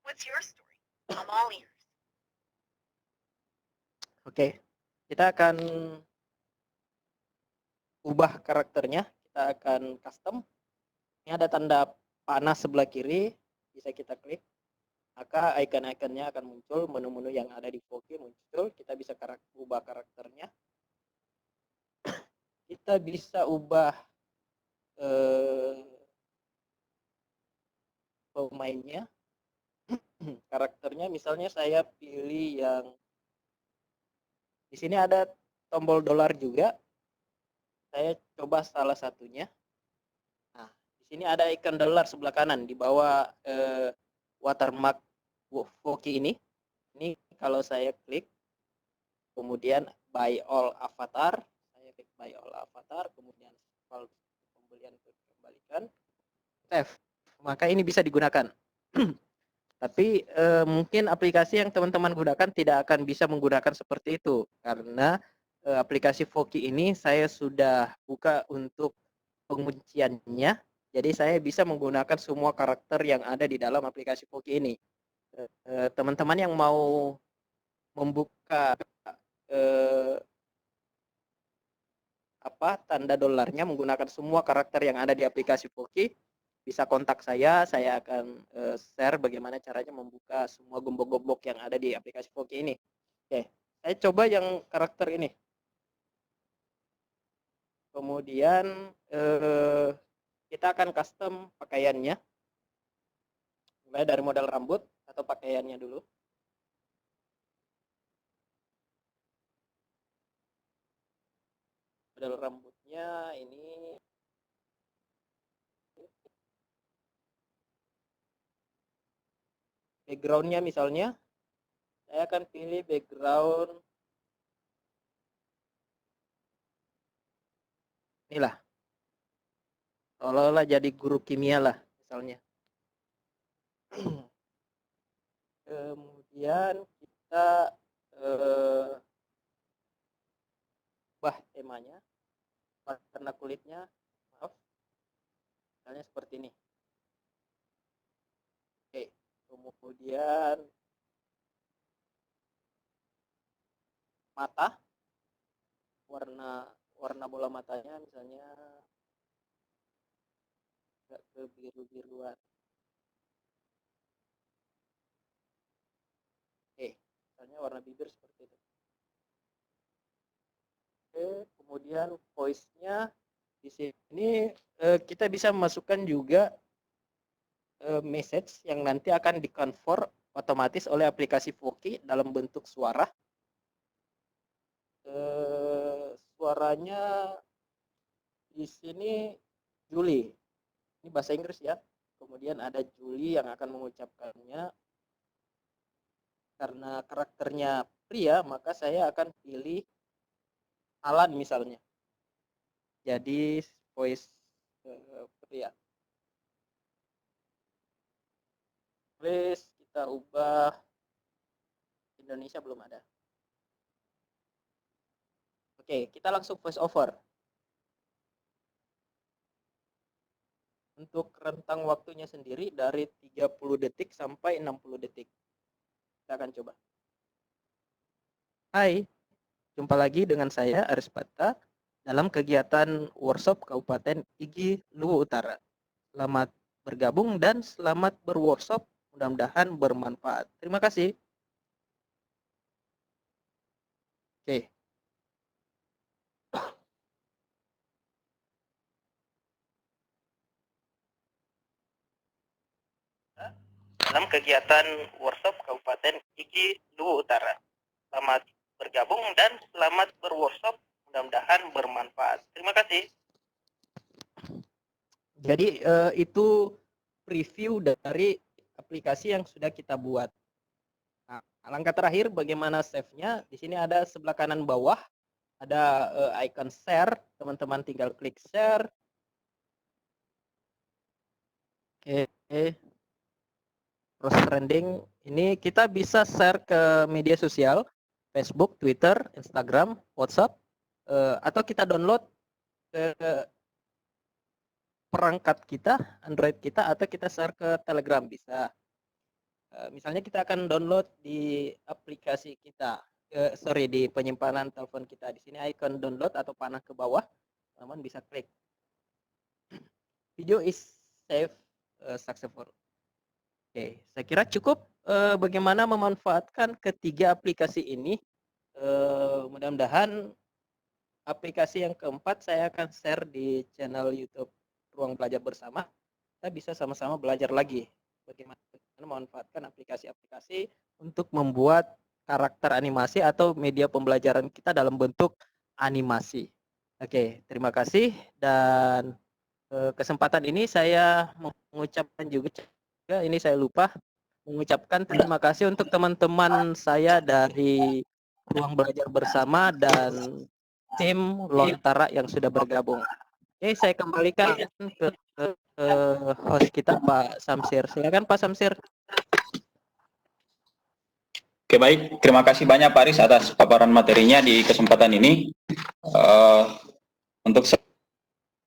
What's your story? I'm all ears. Oke, kita akan ubah karakternya. Kita akan custom. Ini ada tanda panah sebelah kiri, bisa kita klik. Maka icon-iconnya akan muncul, menu-menu yang ada di Voki muncul. Kita bisa ubah karakternya. Kita bisa ubah pemainnya. Karakternya misalnya saya pilih yang di sini ada tombol dolar juga. Saya coba salah satunya. Nah, di sini ada icon dolar sebelah kanan di bawah watermark Voki ini. Ini kalau saya klik, kemudian buy all avatar, saya klik buy all avatar, kemudian pembelian kembalikan, save. Maka ini bisa digunakan. Tapi mungkin aplikasi yang teman-teman gunakan tidak akan bisa menggunakan seperti itu karena aplikasi Voki ini saya sudah buka untuk pengunciannya. Jadi saya bisa menggunakan semua karakter yang ada di dalam aplikasi Voki ini. Teman-teman yang mau membuka tanda dolarnya menggunakan semua karakter yang ada di aplikasi Voki, bisa kontak saya akan share bagaimana caranya membuka semua gembok-gembok yang ada di aplikasi Voki ini. Oke, saya coba yang karakter ini. Kemudian kita akan custom pakaiannya. Mulai dari model rambut atau pakaiannya dulu. Model rambutnya ini backgroundnya misalnya saya akan pilih background inilah, seolah-olah jadi guru kimia lah misalnya. Kemudian kita ubah temanya, warna kulitnya, maaf, misalnya seperti ini. Oke, kemudian mata, warna bola matanya misalnya agak ke biru-biruan. Oke, misalnya warna bibir seperti itu. Oke, kemudian voice-nya di sini kita bisa memasukkan juga message yang nanti akan di-convert otomatis oleh aplikasi Voki dalam bentuk suara. Suaranya di sini Julie. Ini bahasa Inggris ya. Kemudian ada Julie yang akan mengucapkannya. Karena karakternya pria, maka saya akan pilih Alan misalnya. Jadi voice pria. Please kita ubah Indonesia belum ada. Oke, kita langsung voice over. Untuk rentang waktunya sendiri dari 30 detik sampai 60 detik. Kita akan coba. Hai, jumpa lagi dengan saya Aris Pata dalam kegiatan workshop Kabupaten Igi Luwu Utara. Selamat bergabung dan selamat berworkshop. Mudah-mudahan bermanfaat. Terima kasih. Oke. dalam kegiatan workshop Kabupaten Iki Luwu Utara. Selamat bergabung dan selamat berworkshop, mudah-mudahan bermanfaat. Terima kasih. Jadi itu preview dari aplikasi yang sudah kita buat. Nah, langkah terakhir bagaimana save-nya? Di sini ada sebelah kanan bawah ada icon share, teman-teman tinggal klik share. Oke. Cross trending ini kita bisa share ke media sosial, Facebook, Twitter, Instagram, WhatsApp, atau kita download ke perangkat kita, Android kita, atau kita share ke Telegram bisa. Misalnya kita akan download di aplikasi kita, di penyimpanan telepon kita. Di sini icon download atau panah ke bawah, teman-teman bisa klik. Video is saved successful. Oke, saya kira cukup bagaimana memanfaatkan ketiga aplikasi ini. Mudah-mudahan aplikasi yang keempat saya akan share di channel YouTube Ruang Belajar Bersama. Kita bisa sama-sama belajar lagi bagaimana memanfaatkan aplikasi-aplikasi untuk membuat karakter animasi atau media pembelajaran kita dalam bentuk animasi. Oke, terima kasih, dan kesempatan ini saya mengucapkan juga, ini saya lupa mengucapkan terima kasih untuk teman-teman saya dari Ruang Belajar Bersama dan tim Lontara yang sudah bergabung. Oke, saya kembalikan ke host kita Pak Samsir. Silakan Pak Samsir. Oke, baik, terima kasih banyak Pak Aris atas paparan materinya di kesempatan ini. Untuk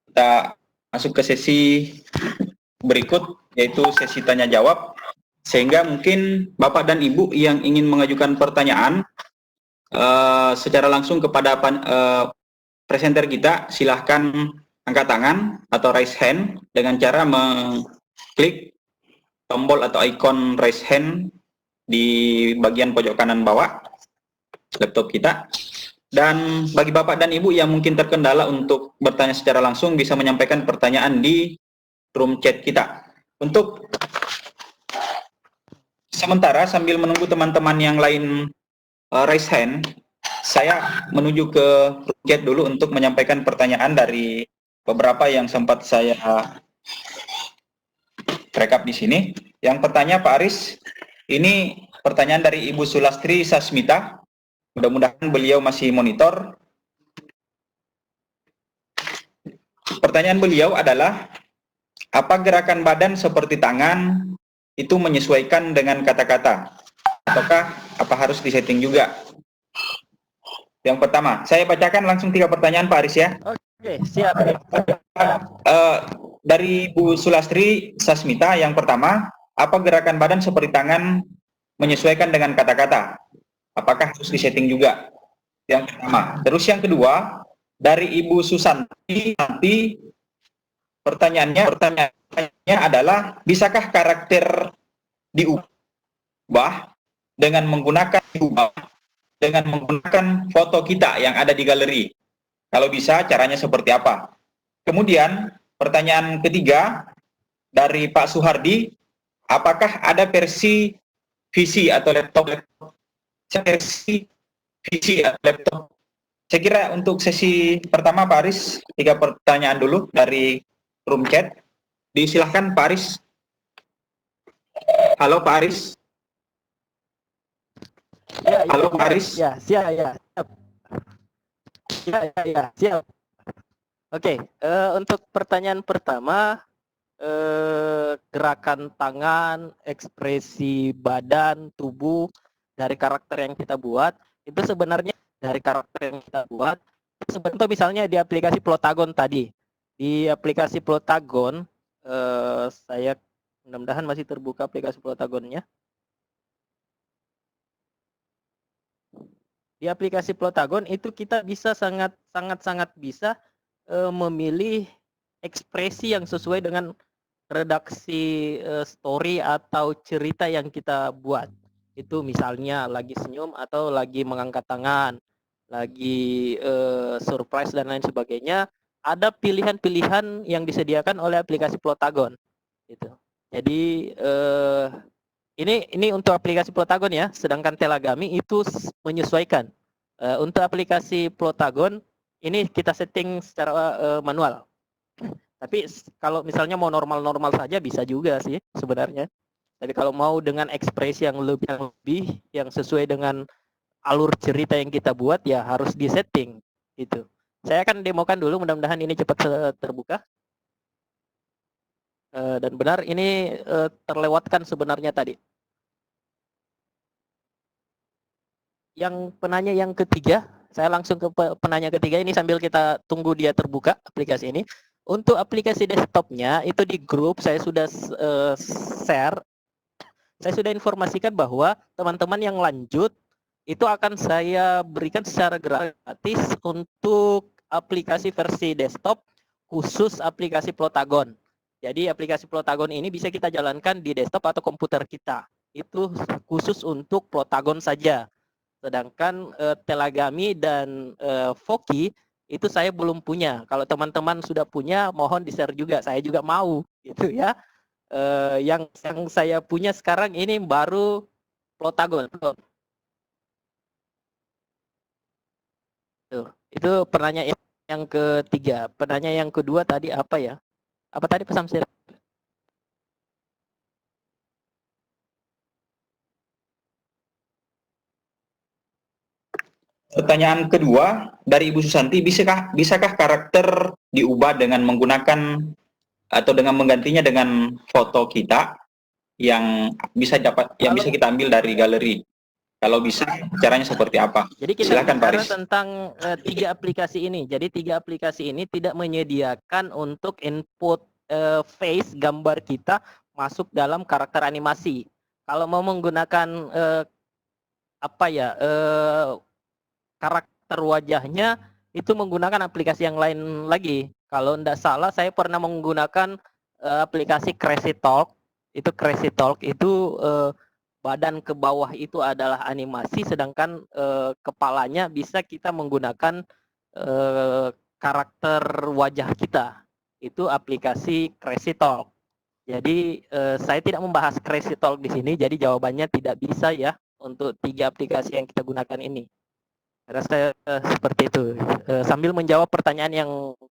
kita masuk ke sesi berikut, yaitu sesi tanya jawab, sehingga mungkin Bapak dan Ibu yang ingin mengajukan pertanyaan secara langsung kepada presenter kita, silahkan angkat tangan atau raise hand dengan cara mengklik tombol atau ikon raise hand di bagian pojok kanan bawah laptop kita. Dan bagi Bapak dan Ibu yang mungkin terkendala untuk bertanya secara langsung, bisa menyampaikan pertanyaan di room chat kita. Untuk sementara sambil menunggu teman-teman yang lain raise hand, saya menuju ke room chat dulu untuk menyampaikan pertanyaan dari beberapa yang sempat saya rekap di sini. Yang pertanyaan Pak Aris, ini pertanyaan dari Ibu Sulastri Sasmita. Mudah-mudahan beliau masih monitor. Pertanyaan beliau adalah, apa gerakan badan seperti tangan itu menyesuaikan dengan kata-kata? Ataukah apa harus disetting juga? Yang pertama, saya bacakan langsung 3 pertanyaan Pak Aris ya. Oke, siap. Dari Bu Sulastri Sasmita, yang pertama, apa gerakan badan seperti tangan menyesuaikan dengan kata-kata? Apakah harus disetting juga? Yang pertama. Terus yang kedua, dari Ibu Susanti, nanti pertanyaannya adalah, bisakah karakter diubah dengan menggunakan foto kita yang ada di galeri? Kalau bisa, caranya seperti apa? Kemudian, pertanyaan ketiga dari Pak Suhardi, apakah ada versi PC atau laptop? Saya kira untuk sesi pertama Pak Aris, 3 pertanyaan dulu dari room chat. Disilahkan Pak Aris. Halo Pak Aris. Ya, halo Pak Aris. Ya, siap. Siap. Oke, untuk pertanyaan pertama, gerakan tangan, ekspresi badan, tubuh dari karakter yang kita buat, itu sebenarnya dari karakter yang kita buat. Sebenarnya misalnya di aplikasi Plotagon tadi. Di aplikasi Plotagon, saya mudah-mudahan masih terbuka aplikasi Plotagonnya. Di aplikasi Plotagon itu kita bisa sangat bisa memilih ekspresi yang sesuai dengan redaksi story atau cerita yang kita buat. Itu misalnya lagi senyum atau lagi mengangkat tangan, lagi surprise dan lain sebagainya. Ada pilihan-pilihan yang disediakan oleh aplikasi Plotagon. Gitu. Jadi ini untuk aplikasi Plotagon ya, sedangkan Telagami itu menyesuaikan. Untuk aplikasi Plotagon ini kita setting secara manual. Tapi kalau misalnya mau normal-normal saja bisa juga sih sebenarnya. Tapi kalau mau dengan ekspresi yang lebih yang sesuai dengan alur cerita yang kita buat ya harus disetting gitu. Saya akan demokan dulu, mudah-mudahan ini cepat terbuka. Dan benar ini terlewatkan sebenarnya tadi. Yang penanya yang ketiga, saya langsung ke penanya ketiga ini sambil kita tunggu dia terbuka aplikasi ini. Untuk aplikasi desktopnya itu di grup saya sudah share. Saya sudah informasikan bahwa teman-teman yang lanjut itu akan saya berikan secara gratis untuk aplikasi versi desktop khusus aplikasi Plotagon. Jadi aplikasi Plotagon ini bisa kita jalankan di desktop atau komputer kita. Itu khusus untuk Plotagon saja. Sedangkan Telagami dan Voki itu saya belum punya. Kalau teman-teman sudah punya, mohon di-share juga. Saya juga mau, gitu ya. Yang saya punya sekarang ini baru Plotagon. Tuh, itu pertanyaan yang ketiga. Pertanyaan yang kedua tadi apa ya? Apa tadi Pak Samsir? Pertanyaan kedua dari Ibu Susanti, bisakah karakter diubah dengan menggunakan atau dengan menggantinya dengan foto kita yang bisa kita ambil dari galeri? Kalau bisa, caranya seperti apa? Jadi kita Silakan Pak bicara Aris. tentang 3 aplikasi ini. Jadi 3 aplikasi ini tidak menyediakan untuk input face gambar kita masuk dalam karakter animasi. Kalau mau menggunakan karakter wajahnya itu menggunakan aplikasi yang lain lagi. Kalau tidak salah saya pernah menggunakan aplikasi Crazy Talk. Itu Crazy Talk itu badan ke bawah itu adalah animasi, sedangkan kepalanya bisa kita menggunakan karakter wajah kita. Itu aplikasi Crazy Talk. Jadi saya tidak membahas Crazy Talk di sini, jadi jawabannya tidak bisa ya untuk 3 aplikasi yang kita gunakan ini. Rasa seperti itu. Sambil menjawab pertanyaan yang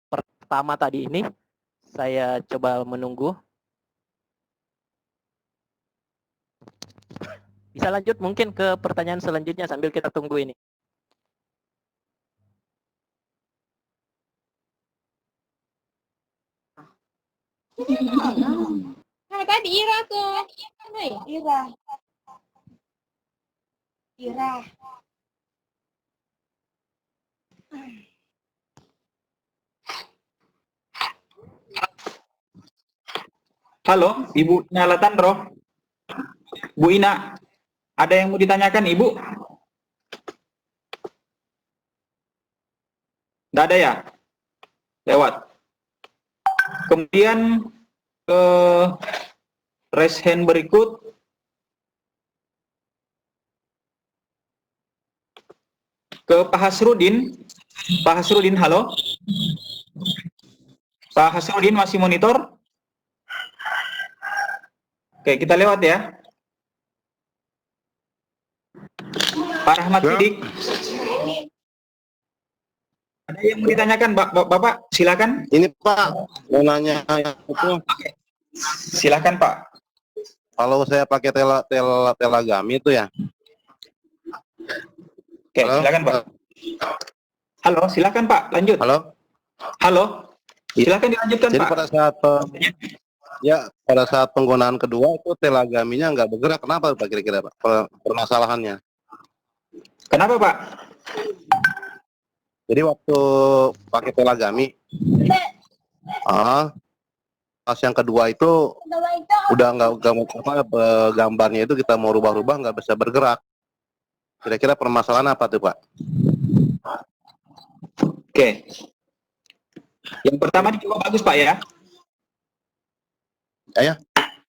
pertama tadi ini, saya coba menunggu. Bisa lanjut mungkin ke pertanyaan selanjutnya sambil kita tunggu ini. Nah, tadi Ira tuh. Ira. Halo, Ibu Ina Latandro. Bu Ina, ada yang mau ditanyakan Ibu? Nggak ada ya? Lewat. Kemudian ke raise hand berikut. Ke Pak Hasrudin. Pak Hasrudin, halo. Pak Hasrudin masih monitor? Oke, kita lewat ya. Pak Rahmat Sidik. Ada yang mau ditanyakan, Bapak? Silakan. Ini Pak, mau nanya itu. Silakan Pak. Kalau saya pakai Telagami itu ya. Oke, halo? Silakan Pak. Halo, silakan Pak, lanjut. Halo. Silakan dilanjutkan Jadi Pak. pada saat penggunaan kedua itu Telagaminya nggak bergerak. Kenapa Pak kira-kira Pak? Permasalahannya. Kenapa Pak? Jadi waktu pakai Telagami, pas yang kedua itu udah gambarnya itu kita mau rubah-rubah nggak bisa bergerak. Kira-kira permasalahan apa tuh Pak? Oke. Yang pertama dicoba bagus Pak ya. Ya.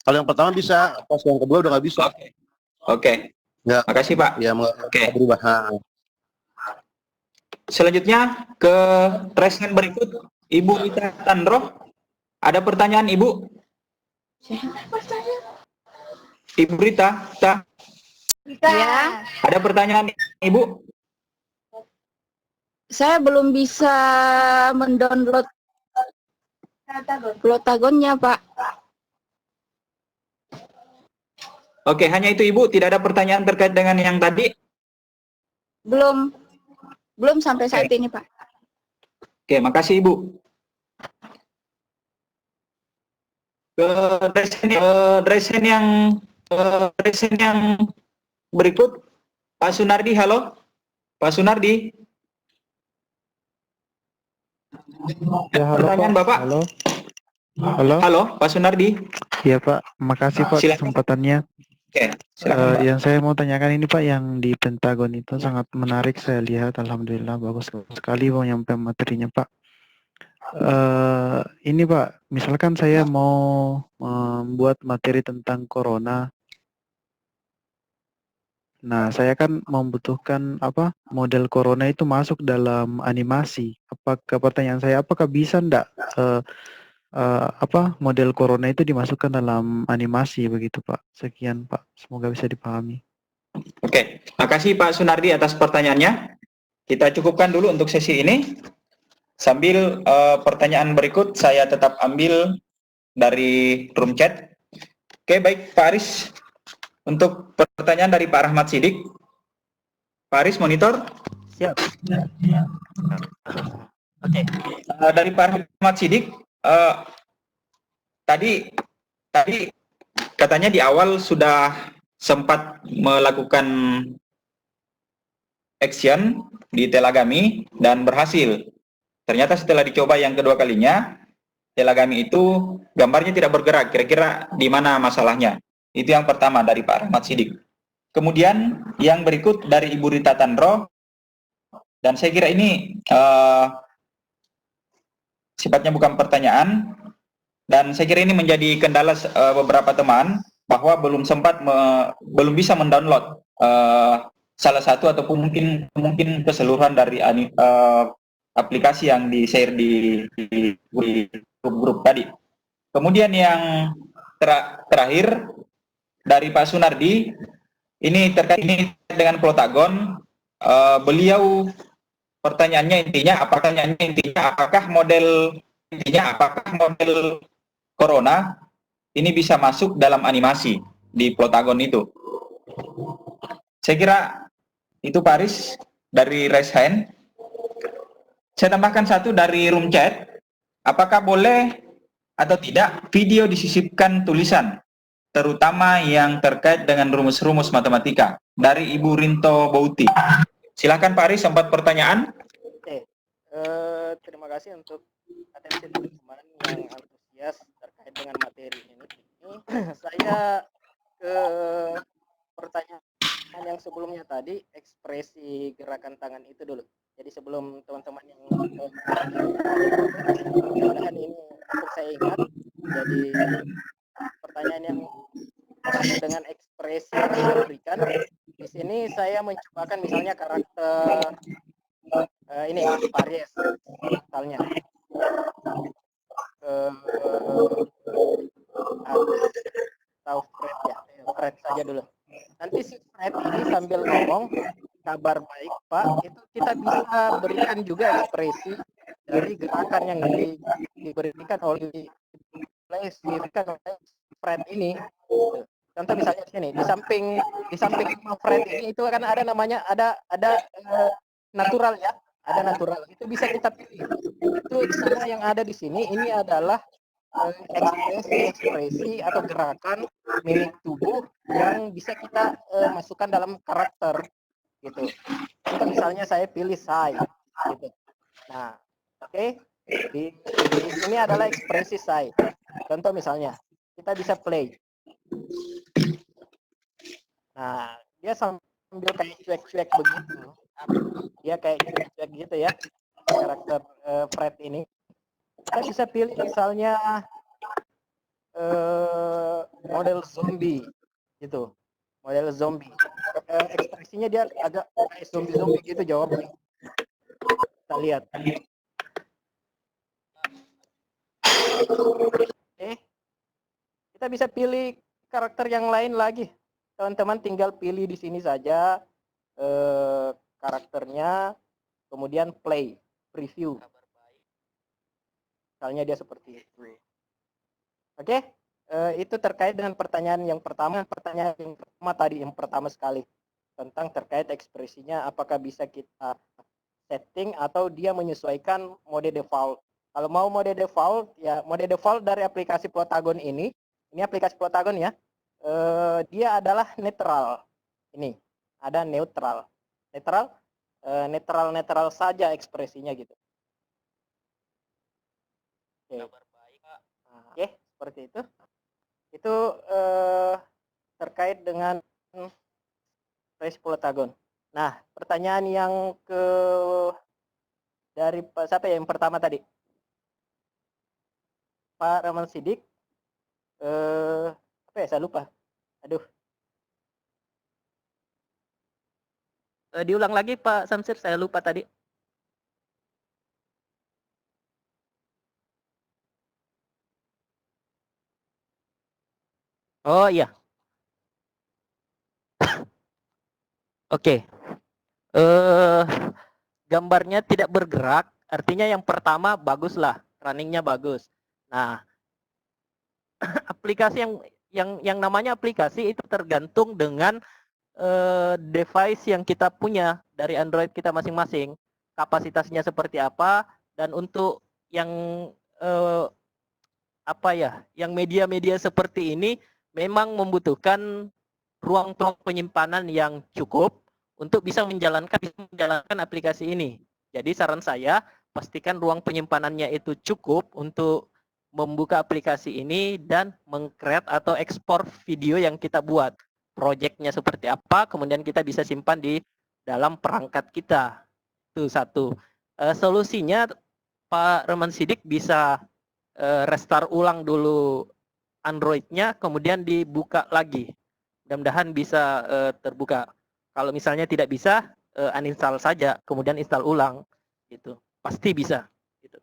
Kalau yang pertama bisa, pas yang kedua udah nggak bisa. Oke. Ya. Makasih Pak. Ya, Oke. Berubah. Selanjutnya ke resen berikut, Ibu Rita Tandro. Ada pertanyaan Ibu? Ibu Rita, Ya. ada pertanyaan Ibu? Saya belum bisa mendownload Plotagonnya, Pak. Oke, hanya itu Ibu, tidak ada pertanyaan terkait dengan yang tadi? Belum sampai saat ini, Pak. Oke, makasih Ibu. Ke resen yang berikut, Pak Sunardi, halo? Pak Sunardi? Ya, halo Pertanyaan Pak. Bapak? Halo. Halo. Halo, Pak Sunardi? Iya Pak, makasih Pak Silakan. kesempatannya. Oke, silakan Pak. Yang saya mau tanyakan ini Pak, yang di Pentagon itu sangat menarik saya lihat. Alhamdulillah bagus sekali Pak nyampe materinya Pak. Ini Pak, misalkan saya mau membuat materi tentang corona. Nah, saya kan membutuhkan model corona itu masuk dalam animasi. Pertanyaan saya, apakah bisa enggak model corona itu dimasukkan dalam animasi begitu Pak? Sekian Pak, semoga bisa dipahami. Oke, makasih Pak Sunardi atas pertanyaannya. Kita cukupkan dulu untuk sesi ini. Sambil pertanyaan berikut saya tetap ambil dari room chat. Oke, baik Pak Aris. Untuk pertanyaan dari Pak Rahmat Sidik. Pak Aris, monitor. Siap. Oke. Dari Pak Rahmat Sidik, tadi katanya di awal sudah sempat melakukan action di Telagami dan berhasil. Ternyata setelah dicoba yang kedua kalinya, Telagami itu gambarnya tidak bergerak. Kira-kira di mana masalahnya? Itu yang pertama dari Pak Rahmat Sidik. Kemudian yang berikut dari Ibu Rita Tandro, dan saya kira ini sifatnya bukan pertanyaan, dan saya kira ini menjadi kendala beberapa teman bahwa belum bisa mendownload salah satu ataupun mungkin keseluruhan dari aplikasi yang di-share di grup-grup tadi. Kemudian yang terakhir dari Pak Sunardi, ini terkait dengan Plotagon. Beliau pertanyaannya intinya apakah model corona ini bisa masuk dalam animasi di Plotagon itu. Saya kira itu Pak Aris dari raise hand. Saya tambahkan satu dari room chat. Apakah boleh atau tidak video disisipkan tulisan, terutama yang terkait dengan rumus-rumus matematika, dari Ibu Rinto Bouti. Silakan Pak Aris, sempat pertanyaan. Oke. Terima kasih untuk atensi teman-teman yang antusias terkait dengan materi ini. Saya ke pertanyaan yang sebelumnya tadi, ekspresi gerakan tangan itu dulu. Jadi sebelum teman-teman yang mudah-mudahan ini untuk saya ingat. Jadi pertanyaan yang dengan ekspresi yang saya berikan di sini, saya mencobakan misalnya karakter ini Paris misalnya atau Fred ya, Fred saja dulu. Nanti si Fred ini sambil ngomong kabar baik Pak, itu kita bisa berikan juga ekspresi dari gerakan yang diberikan oleh Fred ini. Contoh misalnya sini, di samping Fred ini itu kan ada namanya natural ya, ada natural. Itu bisa kita pilih. Itu semua yang ada di sini ini adalah ekspresi atau gerakan mimik tubuh yang bisa kita masukkan dalam karakter gitu. Contoh misalnya saya pilih saya gitu. Nah, oke. Di sini adalah ekspresi saya. Contoh misalnya kita bisa play. Nah, dia sambil kayak cuek-cuek begitu. Dia kayak cuek-cuek gitu ya, karakter Fred ini. Kita bisa pilih misalnya model zombie gitu. Model zombie. Ekspresinya dia agak kayak zombie gitu jawabnya. Kita lihat. Oke. Kita bisa pilih karakter yang lain lagi. Teman-teman tinggal pilih di sini saja karakternya, kemudian play, preview. Misalnya dia seperti itu. Oke, itu terkait dengan pertanyaan yang pertama. Pertanyaan yang pertama tadi, yang pertama sekali, tentang terkait ekspresinya, apakah bisa kita setting atau dia menyesuaikan mode default. Kalau mau mode default, ya mode default dari aplikasi Plotagon ini aplikasi Plotagon ya, dia adalah netral. Ini ada netral saja ekspresinya gitu. Oke, seperti itu. Itu terkait dengan ekspresi Plotagon. Nah, pertanyaan yang dari siapa ya yang pertama tadi? Pak Rahman Sidik. Apa ya, saya lupa. Aduh. Diulang lagi Pak Samsir, saya lupa tadi. Oh iya. Oke. Gambarnya tidak bergerak, artinya yang pertama baguslah, runningnya bagus. Nah, aplikasi yang namanya aplikasi itu tergantung dengan device yang kita punya dari Android kita masing-masing, kapasitasnya seperti apa, dan untuk yang yang media-media seperti ini memang membutuhkan ruang penyimpanan yang cukup untuk bisa menjalankan aplikasi ini. Jadi saran saya, pastikan ruang penyimpanannya itu cukup untuk membuka aplikasi ini dan meng-create atau ekspor video yang kita buat. Projectnya seperti apa, kemudian kita bisa simpan di dalam perangkat kita. Itu satu. Solusinya Pak Rahman Sidik bisa restart ulang dulu Android-nya, kemudian dibuka lagi. Mudah-mudahan bisa terbuka. Kalau misalnya tidak bisa, uninstall saja, kemudian install ulang. Gitu. Pasti bisa. Gitu.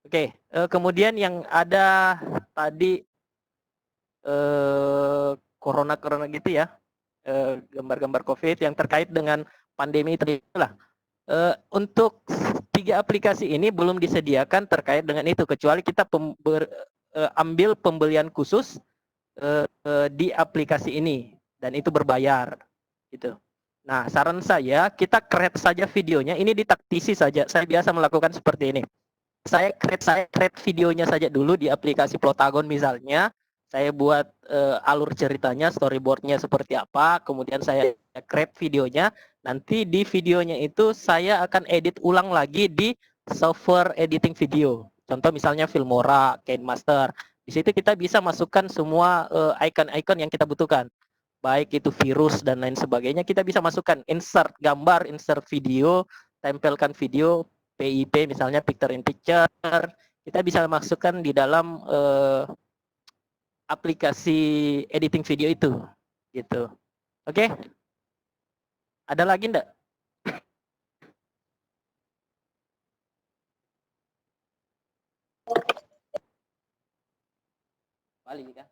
Oke, kemudian yang ada tadi corona gitu ya, gambar-gambar COVID yang terkait dengan pandemi tadi lah. Untuk 3 aplikasi ini belum disediakan terkait dengan itu, kecuali kita ambil pembelian khusus di aplikasi ini dan itu berbayar gitu. Nah, saran saya kita create saja videonya, ini ditaktisi saja. Saya biasa melakukan seperti ini. Saya create videonya saja dulu di aplikasi Plotagon misalnya. Saya buat alur ceritanya, storyboardnya seperti apa, kemudian saya create videonya. Nanti di videonya itu saya akan edit ulang lagi di software editing video. Contoh misalnya Filmora, KineMaster. Di situ kita bisa masukkan semua icon-icon yang kita butuhkan. Baik itu virus dan lain sebagainya, kita bisa masukkan, insert gambar, insert video, tempelkan video, PIP misalnya picture in picture, kita bisa masukkan di dalam aplikasi editing video itu, gitu. Oke? Ada lagi enggak? Balik kan?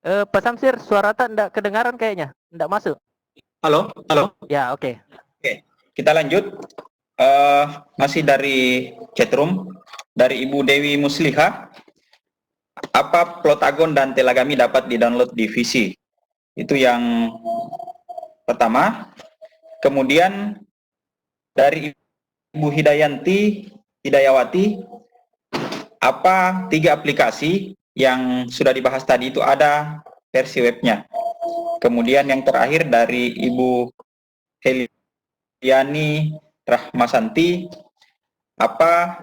Pak Samsir, suara tak enggak kedengaran kayaknya, enggak masuk. Halo. Ya, oke. Oke, kita lanjut. Masih dari chatroom, dari Ibu Dewi Musliha. Apa Plotagon dan Telagami dapat di-download di PC? Itu yang pertama. Kemudian dari Ibu Hidayawati, apa 3 aplikasi yang sudah dibahas tadi itu ada versi webnya? Kemudian yang terakhir dari Ibu Heliani Rahmasanti, apa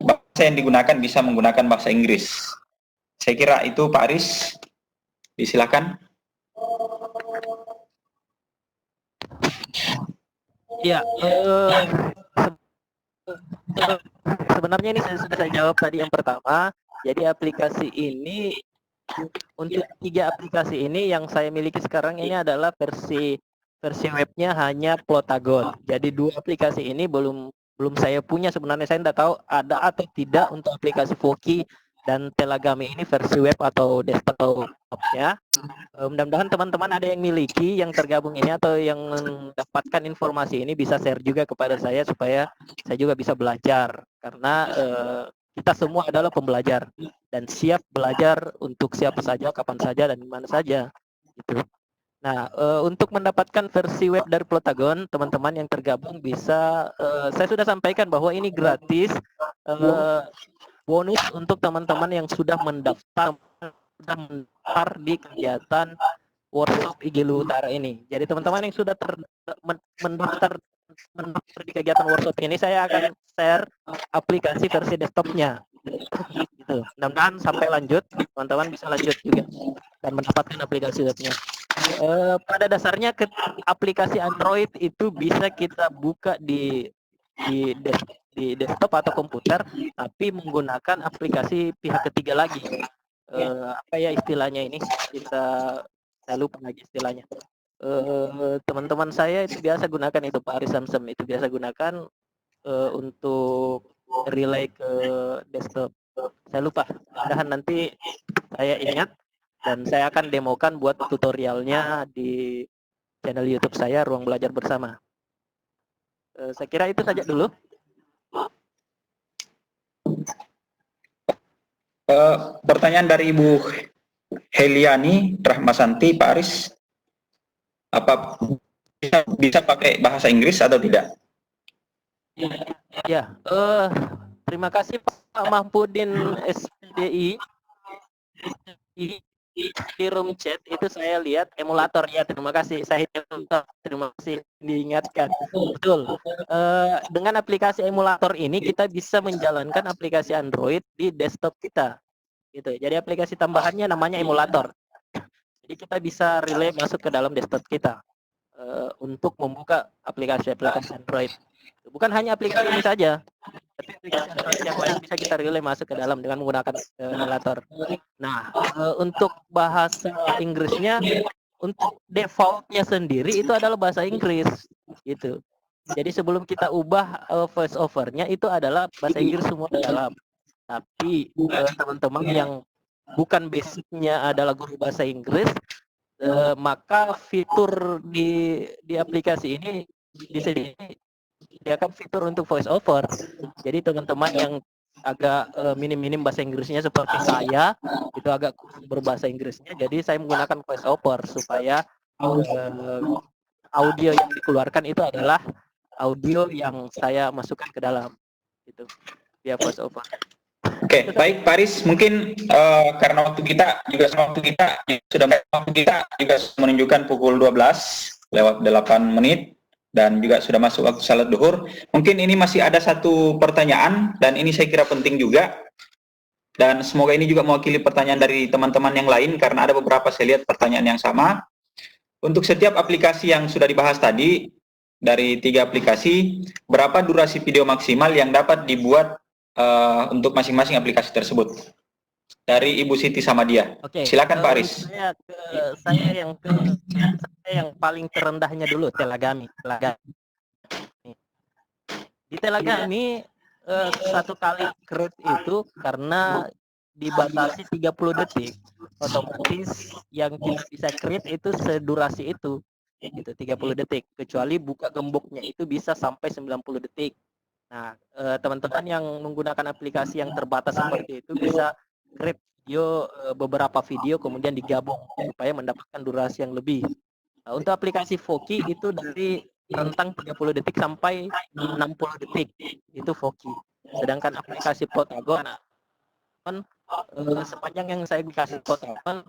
bahasa yang digunakan bisa menggunakan bahasa Inggris? Saya kira itu Pak Aris, disilakan. Ya, sebenarnya ini sudah saya jawab tadi yang pertama. Jadi aplikasi ini, untuk 3 aplikasi ini yang saya miliki sekarang ini adalah versi webnya hanya Plotagon. Jadi 2 aplikasi ini belum belum saya punya sebenarnya. Saya tidak tahu ada atau tidak untuk aplikasi Voki dan Telagami ini versi web atau desktop-nya. Mudah-mudahan teman-teman ada yang miliki, yang tergabung ini atau yang mendapatkan informasi ini bisa share juga kepada saya supaya saya juga bisa belajar, karena kita semua adalah pembelajar dan siap belajar untuk siapa saja, kapan saja, dan di mana saja gitu. Nah, untuk mendapatkan versi web dari Plotagon, teman-teman yang tergabung bisa, saya sudah sampaikan bahwa ini gratis, bonus untuk teman-teman yang sudah mendaftar di kegiatan workshop IG Lu Utara ini. Jadi teman-teman yang sudah mendaftar di kegiatan workshop ini, saya akan share aplikasi versi desktopnya. Gitu. Mudah-mudahan sampai lanjut, teman-teman bisa lanjut juga dan mendapatkan aplikasi webnya. Pada dasarnya aplikasi Android itu bisa kita buka di desktop atau komputer, tapi menggunakan aplikasi pihak ketiga lagi. Apa ya istilahnya ini? Saya lupa lagi istilahnya. Teman-teman saya itu biasa gunakan itu, Pak Aris Samsem itu biasa gunakan untuk relay ke desktop. Saya lupa. Mudah-mudahan nanti saya ingat dan saya akan demokan buat tutorialnya di channel YouTube saya, Ruang Belajar Bersama. Saya kira itu saja dulu. Pertanyaan dari Ibu Heliani Rahmasanti, Pak Aris, apa bisa pakai bahasa Inggris atau tidak? Ya, terima kasih Pak Mahpudin SPDI. Di room chat itu saya lihat emulator, ya terima kasih, saya terima kasih diingatkan. Betul, dengan aplikasi emulator ini kita bisa menjalankan aplikasi Android di desktop kita gitu. Jadi aplikasi tambahannya namanya emulator. Jadi kita bisa relay masuk ke dalam desktop kita untuk membuka aplikasi Android. Bukan hanya aplikasi ini saja, tapi aplikasi Android yang lain bisa kita relay masuk ke dalam dengan menggunakan emulator. Nah, untuk bahasa Inggrisnya, untuk defaultnya sendiri itu adalah bahasa Inggris gitu. Jadi sebelum kita ubah voice overnya itu adalah bahasa Inggris semua di dalam. Tapi teman-teman yang bukan basicnya adalah guru bahasa Inggris, maka fitur di aplikasi ini disediakan fitur untuk voice over. Jadi teman-teman yang agak minim bahasa Inggrisnya seperti saya, itu agak berbahasa Inggrisnya, jadi saya menggunakan voice over supaya audio yang dikeluarkan itu adalah audio yang saya masukkan ke dalam gitu via voice over. Oke, baik Pak Aris, mungkin karena waktu kita sudah menunjukkan pukul 12:08 dan juga sudah masuk waktu salat duhur. Mungkin ini masih ada satu pertanyaan dan ini saya kira penting juga. Dan semoga ini juga mewakili pertanyaan dari teman-teman yang lain karena ada beberapa saya lihat pertanyaan yang sama. Untuk setiap aplikasi yang sudah dibahas tadi, dari 3 aplikasi, berapa durasi video maksimal yang dapat dibuat untuk masing-masing aplikasi tersebut? Dari Ibu Siti Samadia. Oke, silakan Pak Aris. Saya yang paling terendahnya dulu, Telagami. Di Telagami satu kali create itu karena dibatasi 30 detik, otomatis yang kita bisa create itu sedurasi itu gitu, 30 detik, kecuali buka gemboknya itu bisa sampai 90 detik. Nah, teman-teman yang menggunakan aplikasi yang terbatas seperti itu bisa create video, beberapa video kemudian digabung supaya mendapatkan durasi yang lebih. Nah, untuk aplikasi Voki itu dari rentang 30 detik sampai 60 detik itu Voki. Sedangkan aplikasi Plotagon sepanjang yang saya dikasih Plotagon,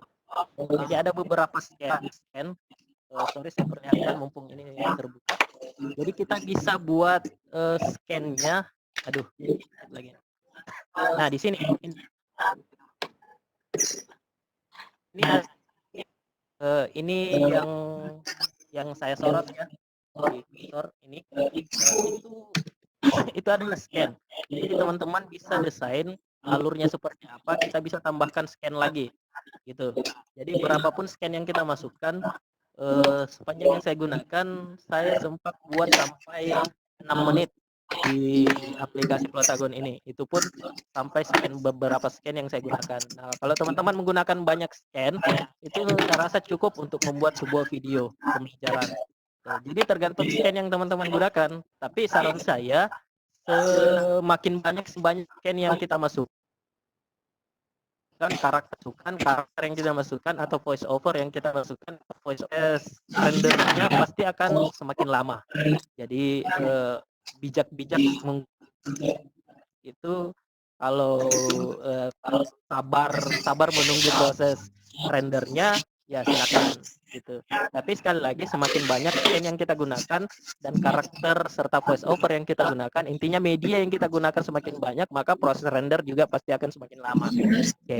jadi ada beberapa scan. Sorry saya perlihatkan mumpung ini terbuka. Jadi kita bisa buat scan-nya. Aduh, lagi. Nah, di sini ini yang saya sorot ya. Ini itu adalah scan. Jadi teman-teman bisa desain alurnya seperti apa, kita bisa tambahkan scan lagi gitu. Jadi berapapun scan yang kita masukkan, sepanjang yang saya gunakan, saya sempat buat sampai 6 menit di aplikasi Plotagon ini. Itu pun sampai beberapa scan yang saya gunakan. Nah, kalau teman-teman menggunakan banyak scan, itu saya rasa cukup untuk membuat sebuah video pembicaraan. Jadi tergantung scan yang teman-teman gunakan. Tapi saran saya, semakin banyak scan yang kita masuk, karakter yang kita masukkan atau voice over yang kita masukkan, voice rendernya pasti akan semakin lama. Jadi bijak-bijak itu kalau sabar menunggu proses rendernya, ya silakan gitu. Tapi sekali lagi semakin banyak scan yang kita gunakan dan karakter serta voice over yang kita gunakan, intinya media yang kita gunakan semakin banyak, maka proses render juga pasti akan semakin lama. Oke.